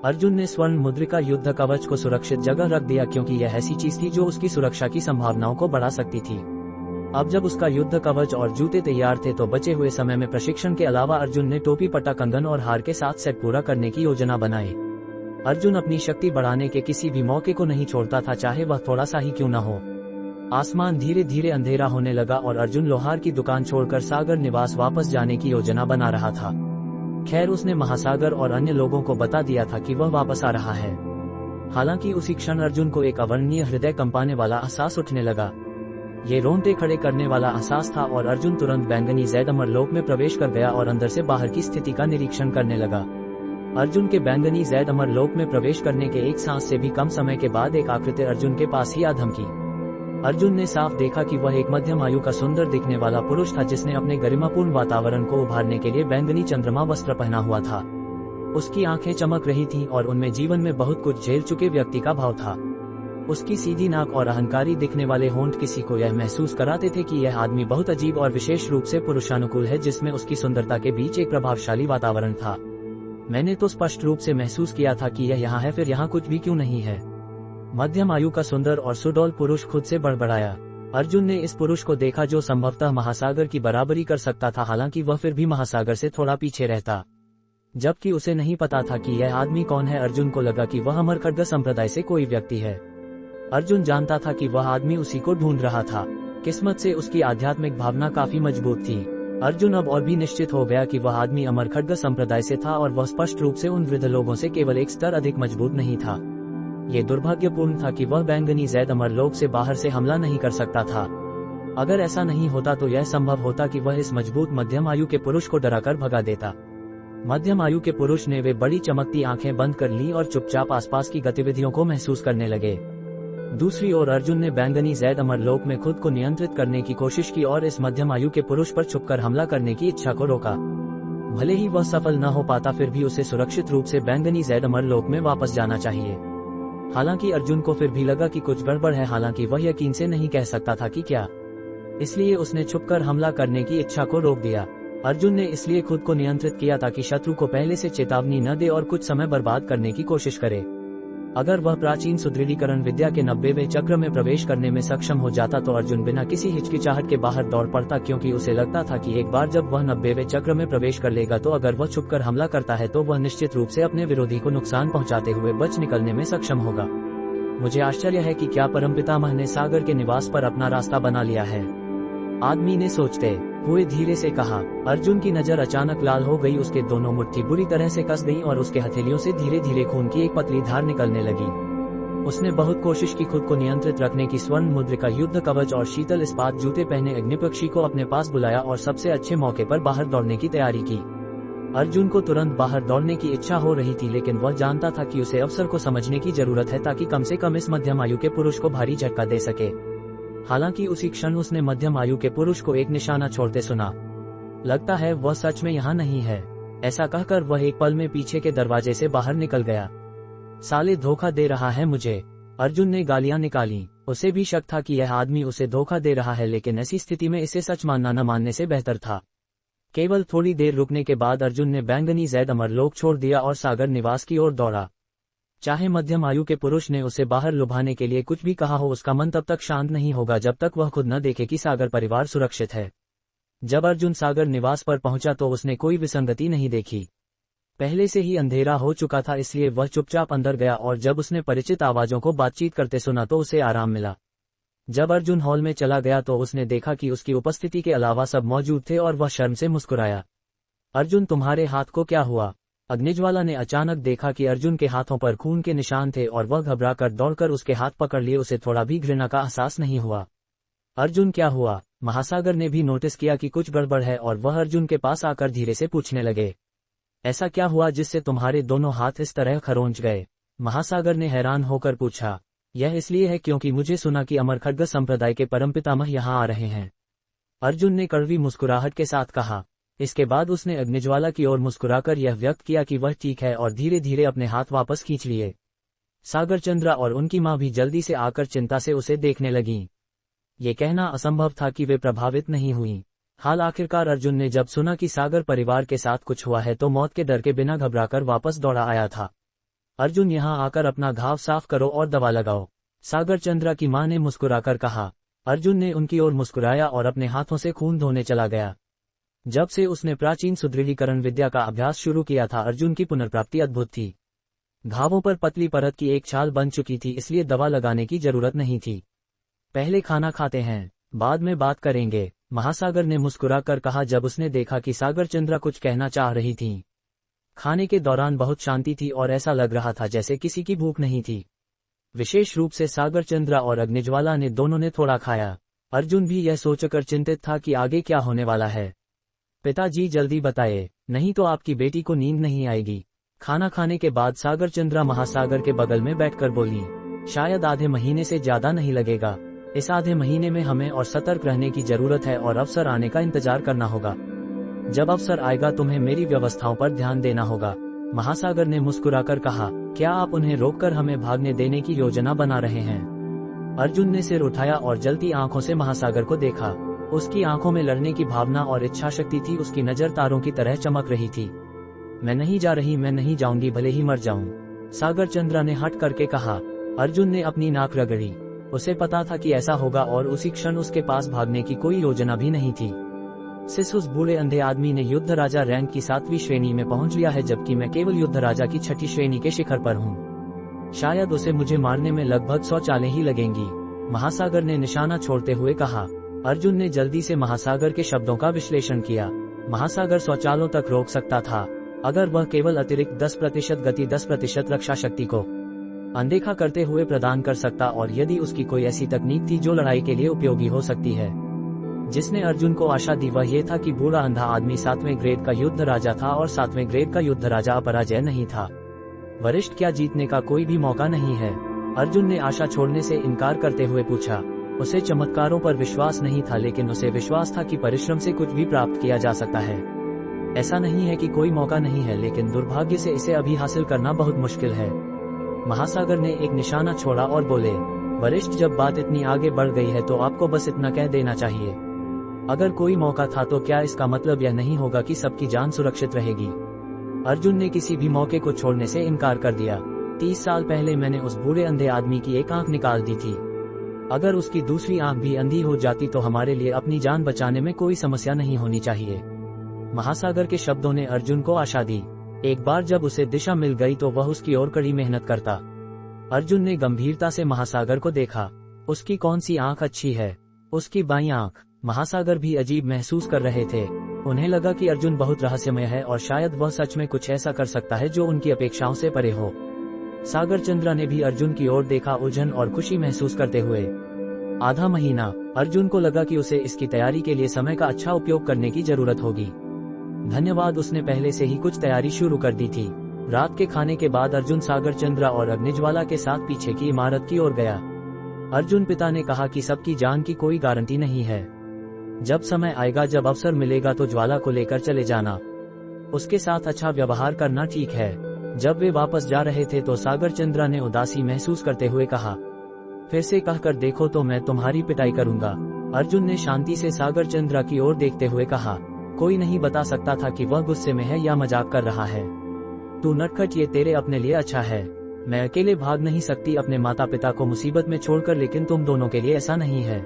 अर्जुन ने स्वर्ण मुद्रिका युद्ध कवच को सुरक्षित जगह रख दिया, क्योंकि यह ऐसी चीज थी जो उसकी सुरक्षा की संभावनाओं को बढ़ा सकती थी। अब जब उसका युद्ध कवच और जूते तैयार थे तो बचे हुए समय में प्रशिक्षण के अलावा अर्जुन ने टोपी, पट्टा, कंगन और हार के साथ सेट पूरा करने की योजना बनाई। अर्जुन अपनी शक्ति बढ़ाने के किसी भी मौके को नहीं छोड़ता था, चाहे वह थोड़ा सा ही क्यों न हो। आसमान धीरे धीरे अंधेरा होने लगा और अर्जुन लोहार की दुकान छोड़कर सागर निवास वापस जाने की योजना बना रहा था। खैर, उसने महासागर और अन्य लोगों को बता दिया था कि वह वापस आ रहा है। हालांकि उसी क्षण अर्जुन को एक अवर्णनीय हृदय कंपाने वाला एहसास उठने लगा। ये रोंगटे खड़े करने वाला एहसास था और अर्जुन तुरंत बैंगनी जैद अमरलोक में प्रवेश कर गया और अंदर से बाहर की स्थिति का निरीक्षण करने लगा। अर्जुन के बैंगनी जैद अमरलोक में प्रवेश करने के एक सांस से भी कम समय के बाद एक आकृति अर्जुन के पास ही आ धमकी। अर्जुन ने साफ देखा कि वह एक मध्यम आयु का सुंदर दिखने वाला पुरुष था, जिसने अपने गरिमापूर्ण वातावरण को उभारने के लिए बैंगनी चंद्रमा वस्त्र पहना हुआ था। उसकी आंखें चमक रही थीं और उनमें जीवन में बहुत कुछ झेल चुके व्यक्ति का भाव था। उसकी सीधी नाक और अहंकारी दिखने वाले होंठ किसी को यह महसूस कराते थे कि यह आदमी बहुत अजीब और विशेष रूप से पुरुषानुकूल है, जिसमें उसकी सुंदरता के बीच एक प्रभावशाली वातावरण था। मैंने तो स्पष्ट रूप से महसूस किया था कि यह यहाँ है, फिर यहाँ कुछ भी क्यों नहीं है। मध्यम आयु का सुंदर और सुडौल पुरुष खुद से बड़बड़ाया। अर्जुन ने इस पुरुष को देखा जो संभवतः महासागर की बराबरी कर सकता था, हालांकि वह फिर भी महासागर से थोड़ा पीछे रहता। जबकि उसे नहीं पता था कि यह आदमी कौन है, अर्जुन को लगा कि वह अमरखड्ग संप्रदाय से कोई व्यक्ति है। अर्जुन जानता था कि वह आदमी उसी को ढूंढ रहा था। किस्मत से उसकी आध्यात्मिक भावना काफी मजबूत थी। अर्जुन अब और भी निश्चित हो गया कि वह आदमी अमरखड्ग संप्रदाय से था और वह स्पष्ट रूप से उन वृद्ध लोगों से केवल एक स्तर अधिक मजबूत नहीं था। ये दुर्भाग्यपूर्ण था कि वह बैंगनी जैद अमरलोक से बाहर से हमला नहीं कर सकता था। अगर ऐसा नहीं होता तो यह संभव होता कि वह इस मजबूत मध्यम आयु के पुरुष को डराकर भगा देता। मध्यम आयु के पुरुष ने वे बड़ी चमकती आंखें बंद कर ली और चुपचाप आसपास की गतिविधियों को महसूस करने लगे। दूसरी ओर अर्जुन ने बैंगनी जैद अमरलोक में खुद को नियंत्रित करने की कोशिश की और इस मध्यम आयु के पुरुष पर छुपकर हमला करने की इच्छा को रोका। भले ही वह सफल न हो पाता, फिर भी उसे सुरक्षित रूप से बैंगनी जैद अमरलोक में वापस जाना चाहिए। हालांकि अर्जुन को फिर भी लगा कि कुछ गड़बड़ है, हालांकि वह यकीन से नहीं कह सकता था कि क्या। इसलिए उसने छुपकर हमला करने की इच्छा को रोक दिया। अर्जुन ने इसलिए खुद को नियंत्रित किया ताकि शत्रु को पहले से चेतावनी न दे और कुछ समय बर्बाद करने की कोशिश करे। अगर वह प्राचीन सुदृढ़ीकरण विद्या के 90वें चक्र में प्रवेश करने में सक्षम हो जाता तो अर्जुन बिना किसी हिचकिचाहट के बाहर दौड़ पड़ता, क्योंकि उसे लगता था कि एक बार जब वह 90वें चक्र में प्रवेश कर लेगा तो अगर वह छुपकर हमला करता है तो वह निश्चित रूप से अपने विरोधी को नुकसान पहुंचाते हुए बच निकलने में सक्षम होगा। मुझे आश्चर्य है कि क्या परमपितामह ने सागर के निवास पर अपना रास्ता बना लिया है, आदमी ने सोचते हुए धीरे से कहा। अर्जुन की नजर अचानक लाल हो गई, उसके दोनों मुट्ठी बुरी तरह से कस गईं और उसके हथेलियों से धीरे धीरे खून की एक पतली धार निकलने लगी। उसने बहुत कोशिश की खुद को नियंत्रित रखने की। स्वर्ण मुद्रिका, युद्ध कवच और शीतल इस्पात जूते पहने अग्निपक्षी को अपने पास बुलाया और सबसे अच्छे मौके पर बाहर दौड़ने की तैयारी की। अर्जुन को तुरंत बाहर दौड़ने की इच्छा हो रही थी, लेकिन वह जानता था कि उसे अवसर को समझने की जरूरत है ताकि कम से कम इस मध्यम आयु के पुरुष को भारी झटका दे सके। हालांकि उसी क्षण उसने मध्यम आयु के पुरुष को एक निशाना छोड़ते सुना। लगता है वह सच में यहाँ नहीं है, ऐसा कहकर वह एक पल में पीछे के दरवाजे से बाहर निकल गया। साले, धोखा दे रहा है मुझे, अर्जुन ने गालियां निकाली। उसे भी शक था कि यह आदमी उसे धोखा दे रहा है, लेकिन ऐसी स्थिति में इसे सच मानना न मानने से बेहतर था। केवल थोड़ी देर रुकने के बाद अर्जुन ने बैंगनी जैद अमरलोक छोड़ दिया और सागर निवास की ओर दौड़ा। चाहे मध्यम आयु के पुरुष ने उसे बाहर लुभाने के लिए कुछ भी कहा हो, उसका मन तब तक शांत नहीं होगा जब तक वह खुद न देखे कि सागर परिवार सुरक्षित है। जब अर्जुन सागर निवास पर पहुंचा तो उसने कोई विसंगति नहीं देखी। पहले से ही अंधेरा हो चुका था, इसलिए वह चुपचाप अंदर गया और जब उसने परिचित आवाजों को बातचीत करते सुना तो उसे आराम मिला। जब अर्जुन हॉल में चला गया तो उसने देखा कि उसकी उपस्थिति के अलावा सब मौजूद थे और वह शर्म से मुस्कुराया। अर्जुन, तुम्हारे हाथ को क्या हुआ? अग्निज्वाला ने अचानक देखा कि अर्जुन के हाथों पर खून के निशान थे और वह घबराकर दौड़कर उसके हाथ पकड़ लिए। उसे थोड़ा भी घृणा का एहसास नहीं हुआ। अर्जुन, क्या हुआ? महासागर ने भी नोटिस किया कि कुछ गड़बड़ है और वह अर्जुन के पास आकर धीरे से पूछने लगे, ऐसा क्या हुआ जिससे तुम्हारे दोनों हाथ इस तरह खरोंच गए? महासागर ने हैरान होकर पूछा। यह इसलिए है क्योंकि मुझे सुना कि अमरखड्ग संप्रदाय के परमपितामह यहाँ आ रहे हैं, अर्जुन ने कड़वी मुस्कुराहट के साथ कहा। इसके बाद उसने अग्निज्वाला की ओर मुस्कुराकर यह व्यक्त किया कि वह ठीक है और धीरे धीरे अपने हाथ वापस खींच लिए। सागर चंद्रा और उनकी मां भी जल्दी से आकर चिंता से उसे देखने लगीं। ये कहना असंभव था कि वे प्रभावित नहीं हुईं। हाल आखिरकार अर्जुन ने जब सुना कि सागर परिवार के साथ कुछ हुआ है तो मौत के डर के बिना घबराकर वापस दौड़ा आया था। अर्जुन, यहाँ आकर अपना घाव साफ करो और दवा लगाओ, सागर चंद्रा की मां ने मुस्कुराकर कहा। अर्जुन ने उनकी ओर मुस्कुराया और अपने हाथों से खून धोने चला गया। जब से उसने प्राचीन सुदृढ़ीकरण विद्या का अभ्यास शुरू किया था, अर्जुन की पुनर्प्राप्ति अद्भुत थी। घावों पर पतली परत की एक छाल बन चुकी थी, इसलिए दवा लगाने की जरूरत नहीं थी। पहले खाना खाते हैं, बाद में बात करेंगे, महासागर ने मुस्कुराकर कहा जब उसने देखा कि सागर चंद्रा कुछ कहना चाह रही थीं। खाने के दौरान बहुत शांति थी और ऐसा लग रहा था जैसे किसी की भूख नहीं थी। विशेष रूप से सागर चंद्रा और अग्निज्वाला ने दोनों ने थोड़ा खाया। अर्जुन भी यह सोचकर चिंतित था कि आगे क्या होने वाला है। पिताजी, जल्दी बताइए, नहीं तो आपकी बेटी को नींद नहीं आएगी। खाना खाने के बाद सागर चंद्रा महासागर के बगल में बैठकर बोली, शायद आधे महीने से ज्यादा नहीं लगेगा। इस आधे महीने में हमें और सतर्क रहने की जरूरत है और अवसर आने का इंतजार करना होगा। जब अवसर आएगा तुम्हें मेरी व्यवस्थाओं पर ध्यान देना होगा, महासागर ने मुस्कुराकर कहा। क्या आप उन्हें रोककर हमें भागने देने की योजना बना रहे हैं? अर्जुन ने सिर उठाया और जलती आंखों से महासागर को देखा। उसकी आंखों में लड़ने की भावना और इच्छा शक्ति थी। उसकी नजर तारों की तरह चमक रही थी। मैं नहीं जा रही, मैं नहीं जाऊंगी, भले ही मर जाऊं, सागर चंद्रा ने हट करके कहा। अर्जुन ने अपनी नाक रगड़ी। उसे पता था कि ऐसा होगा और उसी क्षण उसके पास भागने की कोई योजना भी नहीं थी। सिस, उस बूढ़े अंधे आदमी ने युद्ध राजा रैंक की 7वीं श्रेणी में पहुंच लिया है, जबकि मैं केवल युद्ध राजा की 6ठी श्रेणी के शिखर पर हूं। शायद उसे मुझे मारने में लगभग 100 चालें ही लगेंगी, महासागर ने निशाना छोड़ते हुए कहा। अर्जुन ने जल्दी से महासागर के शब्दों का विश्लेषण किया। महासागर 100 चालों तक रोक सकता था अगर वह केवल अतिरिक्त 10% गति, 10% रक्षा शक्ति को अनदेखा करते हुए प्रदान कर सकता, और यदि उसकी कोई ऐसी तकनीक थी जो लड़ाई के लिए उपयोगी हो सकती है। जिसने अर्जुन को आशा दी वह ये था कि बूढ़ा अंधा आदमी 7वें ग्रेड का युद्ध राजा था और 7वें ग्रेड का युद्ध राजा अपराजय नहीं था। वरिष्ठ क्या जीतने का कोई भी मौका नहीं है? अर्जुन ने आशा छोड़ने से इनकार करते हुए पूछा। उसे चमत्कारों पर विश्वास नहीं था, लेकिन उसे विश्वास था कि परिश्रम से कुछ भी प्राप्त किया जा सकता है। ऐसा नहीं है कि कोई मौका नहीं है, लेकिन दुर्भाग्य से इसे अभी हासिल करना बहुत मुश्किल है। महासागर ने एक निशाना छोड़ा और बोले, वरिष्ठ जब बात इतनी आगे बढ़ गई है तो आपको बस इतना कह देना चाहिए। अगर कोई मौका था तो क्या इसका मतलब यह नहीं होगा कि सबकी जान सुरक्षित रहेगी? अर्जुन ने किसी भी मौके को छोड़ने से इनकार कर दिया। 30 साल पहले मैंने उस बूढ़े अंधे आदमी की एक आंख निकाल दी थी। अगर उसकी दूसरी आंख भी अंधी हो जाती तो हमारे लिए अपनी जान बचाने में कोई समस्या नहीं होनी चाहिए। महासागर के शब्दों ने अर्जुन को आशा दी। एक बार जब उसे दिशा मिल गई तो वह उसकी ओर कड़ी मेहनत करता। अर्जुन ने गंभीरता से महासागर को देखा। उसकी कौन सी आंख अच्छी है? उसकी बाईं आंख। महासागर भी अजीब महसूस कर रहे थे। उन्हें लगा कि अर्जुन बहुत रहस्यमय है और शायद वह सच में कुछ ऐसा कर सकता है जो उनकी अपेक्षाओं से परे हो। सागर चंद्रा ने भी अर्जुन की ओर देखा, उलझन और खुशी महसूस करते हुए। आधा महीना। अर्जुन को लगा कि उसे इसकी तैयारी के लिए समय का अच्छा उपयोग करने की जरूरत होगी। धन्यवाद, उसने पहले से ही कुछ तैयारी शुरू कर दी थी। रात के खाने के बाद अर्जुन सागर चंद्रा और अग्निज्वाला के साथ पीछे की इमारत की ओर गया। अर्जुन पिता ने कहा कि सबकी जान की कोई गारंटी नहीं है। जब समय आएगा, जब अवसर मिलेगा तो ज्वाला को लेकर चले जाना। उसके साथ अच्छा व्यवहार करना ठीक है। जब वे वापस जा रहे थे तो सागर चंद्रा ने उदासी महसूस करते हुए कहा, फिर से कहकर देखो तो मैं तुम्हारी पिटाई करूंगा। अर्जुन ने शांति से सागर चंद्रा की ओर देखते हुए कहा, कोई नहीं बता सकता था कि वह गुस्से में है या मजाक कर रहा है। तू नटखट, ये तेरे अपने लिए अच्छा है। मैं अकेले भाग नहीं सकती अपने माता पिता को मुसीबत में छोड़कर, लेकिन तुम दोनों के लिए ऐसा नहीं है।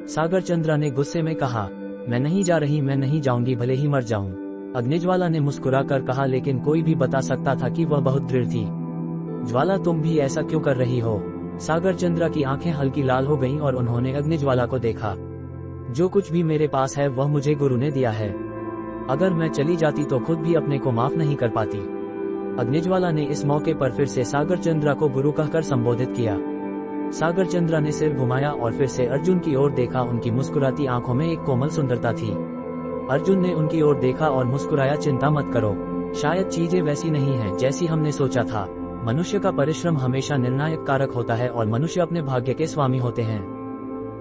सागर चंद्रा ने गुस्से में कहा, मैं नहीं जा रही, मैं नहीं जाऊंगी, भले ही मर जाऊं। अग्निज्वाला ने मुस्कुराकर कहा, लेकिन कोई भी बता सकता था कि वह बहुत दृढ़ थी। ज्वाला, तुम भी ऐसा क्यों कर रही हो? सागर चंद्रा की आंखें हल्की लाल हो गईं और उन्होंने अग्निज्वाला को देखा। जो कुछ भी मेरे पास है वह मुझे गुरु ने दिया है। अगर मैं चली जाती तो खुद भी अपने को माफ नहीं कर पाती। अग्निज्वाला ने इस मौके पर फिर से सागर चंद्रा को गुरु कहकर संबोधित किया। सागर चंद्रा ने सिर घुमाया और फिर से अर्जुन की ओर देखा। उनकी मुस्कुराती आंखों में एक कोमल सुंदरता थी। अर्जुन ने उनकी ओर देखा और मुस्कुराया, चिंता मत करो, शायद चीजें वैसी नहीं हैं जैसी हमने सोचा था। मनुष्य का परिश्रम हमेशा निर्णायक कारक होता है और मनुष्य अपने भाग्य के स्वामी होते हैं।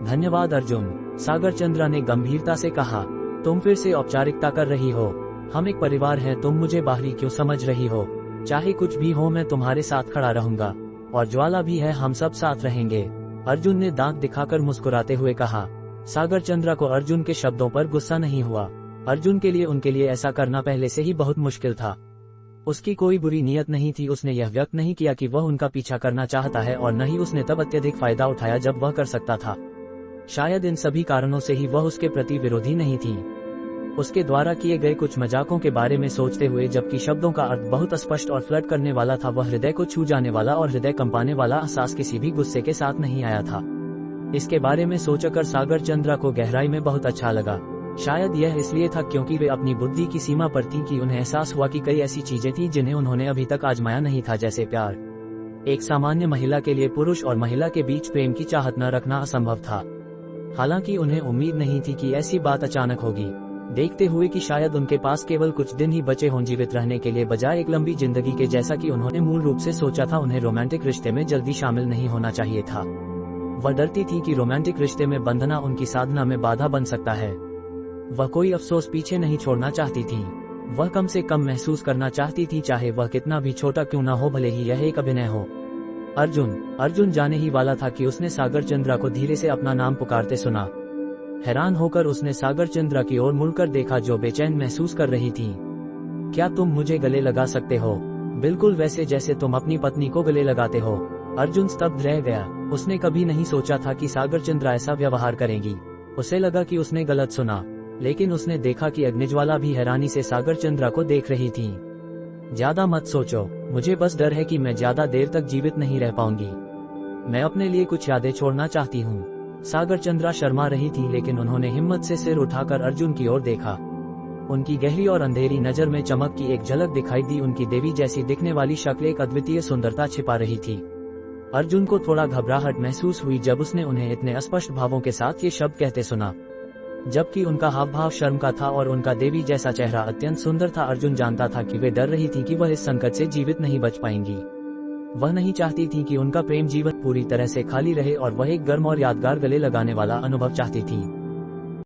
धन्यवाद अर्जुन, सागर चंद्रा ने गंभीरता से कहा। तुम फिर से औपचारिकता कर रही हो। हम एक परिवार हैं, तुम मुझे बाहरी क्यों समझ रही हो? चाहे कुछ भी हो मैं तुम्हारे साथ खड़ा रहूंगा, और ज्वाला भी है, हम सब साथ रहेंगे। अर्जुन ने दांत दिखाकर मुस्कुराते हुए कहा। सागर चंद्रा को अर्जुन के शब्दों पर गुस्सा नहीं हुआ। अर्जुन के लिए उनके लिए ऐसा करना पहले से ही बहुत मुश्किल था। उसकी कोई बुरी नीयत नहीं थी। उसने यह व्यक्त नहीं किया कि वह उनका पीछा करना चाहता है, और न ही उसने तब अत्यधिक फायदा उठाया जब वह कर सकता था। शायद इन सभी कारणों से ही वह उसके प्रति विरोधी नहीं थी। उसके द्वारा किए गए कुछ मजाकों के बारे में सोचते हुए, जबकि शब्दों का अर्थ बहुत स्पष्ट और फ्लर्ट करने वाला था, वह हृदय को छू जाने वाला और हृदय कंपाने वाला एहसास किसी भी गुस्से के साथ नहीं आया था। इसके बारे में सोचकर सागर चंद्रा को गहराई में बहुत अच्छा लगा। शायद यह इसलिए था क्योंकि वे अपनी बुद्धि की सीमा पर थीं कि उन्हें एहसास हुआ कि कई ऐसी चीजें थीं जिन्हें उन्होंने अभी तक आजमाया नहीं था, जैसे प्यार। एक सामान्य महिला के लिए पुरुष और महिला के बीच प्रेम की चाहत न रखना असंभव था। हालांकि उन्हें उम्मीद नहीं थी कि ऐसी बात अचानक होगी। देखते हुए कि शायद उनके पास केवल कुछ दिन ही बचे हों जीवित रहने के लिए, बजाय एक लंबी जिंदगी के जैसा कि उन्होंने मूल रूप से सोचा था, उन्हें रोमांटिक रिश्ते में जल्दी शामिल नहीं होना चाहिए था। वह डरती थी कि रोमांटिक रिश्ते में बंधना उनकी साधना में बाधा बन सकता है। वह कोई अफसोस पीछे नहीं छोड़ना चाहती थी। वह कम से कम महसूस करना चाहती थी, चाहे वह कितना भी छोटा क्यों न हो, भले ही यह एक अभिनय हो। अर्जुन जाने ही वाला था कि उसने सागर चंद्रा को धीरे से अपना नाम पुकारते सुना। हैरान होकर उसने सागर चंद्रा की ओर मुड़कर देखा, जो बेचैन महसूस कर रही थी। क्या तुम मुझे गले लगा सकते हो? बिल्कुल वैसे जैसे तुम अपनी पत्नी को गले लगाते हो। अर्जुन स्तब्ध रह गया। उसने कभी नहीं सोचा था कि सागर चंद्रा ऐसा व्यवहार करेंगी। उसे लगा कि उसने गलत सुना, लेकिन उसने देखा कि अग्निज्वाला भी हैरानी से सागर चंद्रा को देख रही थी। ज्यादा मत सोचो, मुझे बस डर है कि मैं ज्यादा देर तक जीवित नहीं रह पाऊंगी। मैं अपने लिए कुछ यादें छोड़ना चाहती हूँ। सागर चंद्रा शर्मा रही थी, लेकिन उन्होंने हिम्मत से सिर उठाकर अर्जुन की ओर देखा। उनकी गहरी और अंधेरी नजर में चमक की एक झलक दिखाई दी। उनकी देवी जैसी दिखने वाली शक्ल एक अद्वितीय सुंदरता छिपा रही थी। अर्जुन को थोड़ा घबराहट महसूस हुई जब उसने उन्हें इतने स्पष्ट भावों के साथ ये शब्द कहते सुना। जबकि उनका हाव भाव शर्म का था और उनका देवी जैसा चेहरा अत्यंत सुंदर था। अर्जुन जानता था कि वे डर रही थी कि वह इस संकट से जीवित नहीं बच पाएंगी। वह नहीं चाहती थी कि उनका प्रेम जीवन पूरी तरह से खाली रहे और वह एक गर्म और यादगार गले लगाने वाला अनुभव चाहती थी।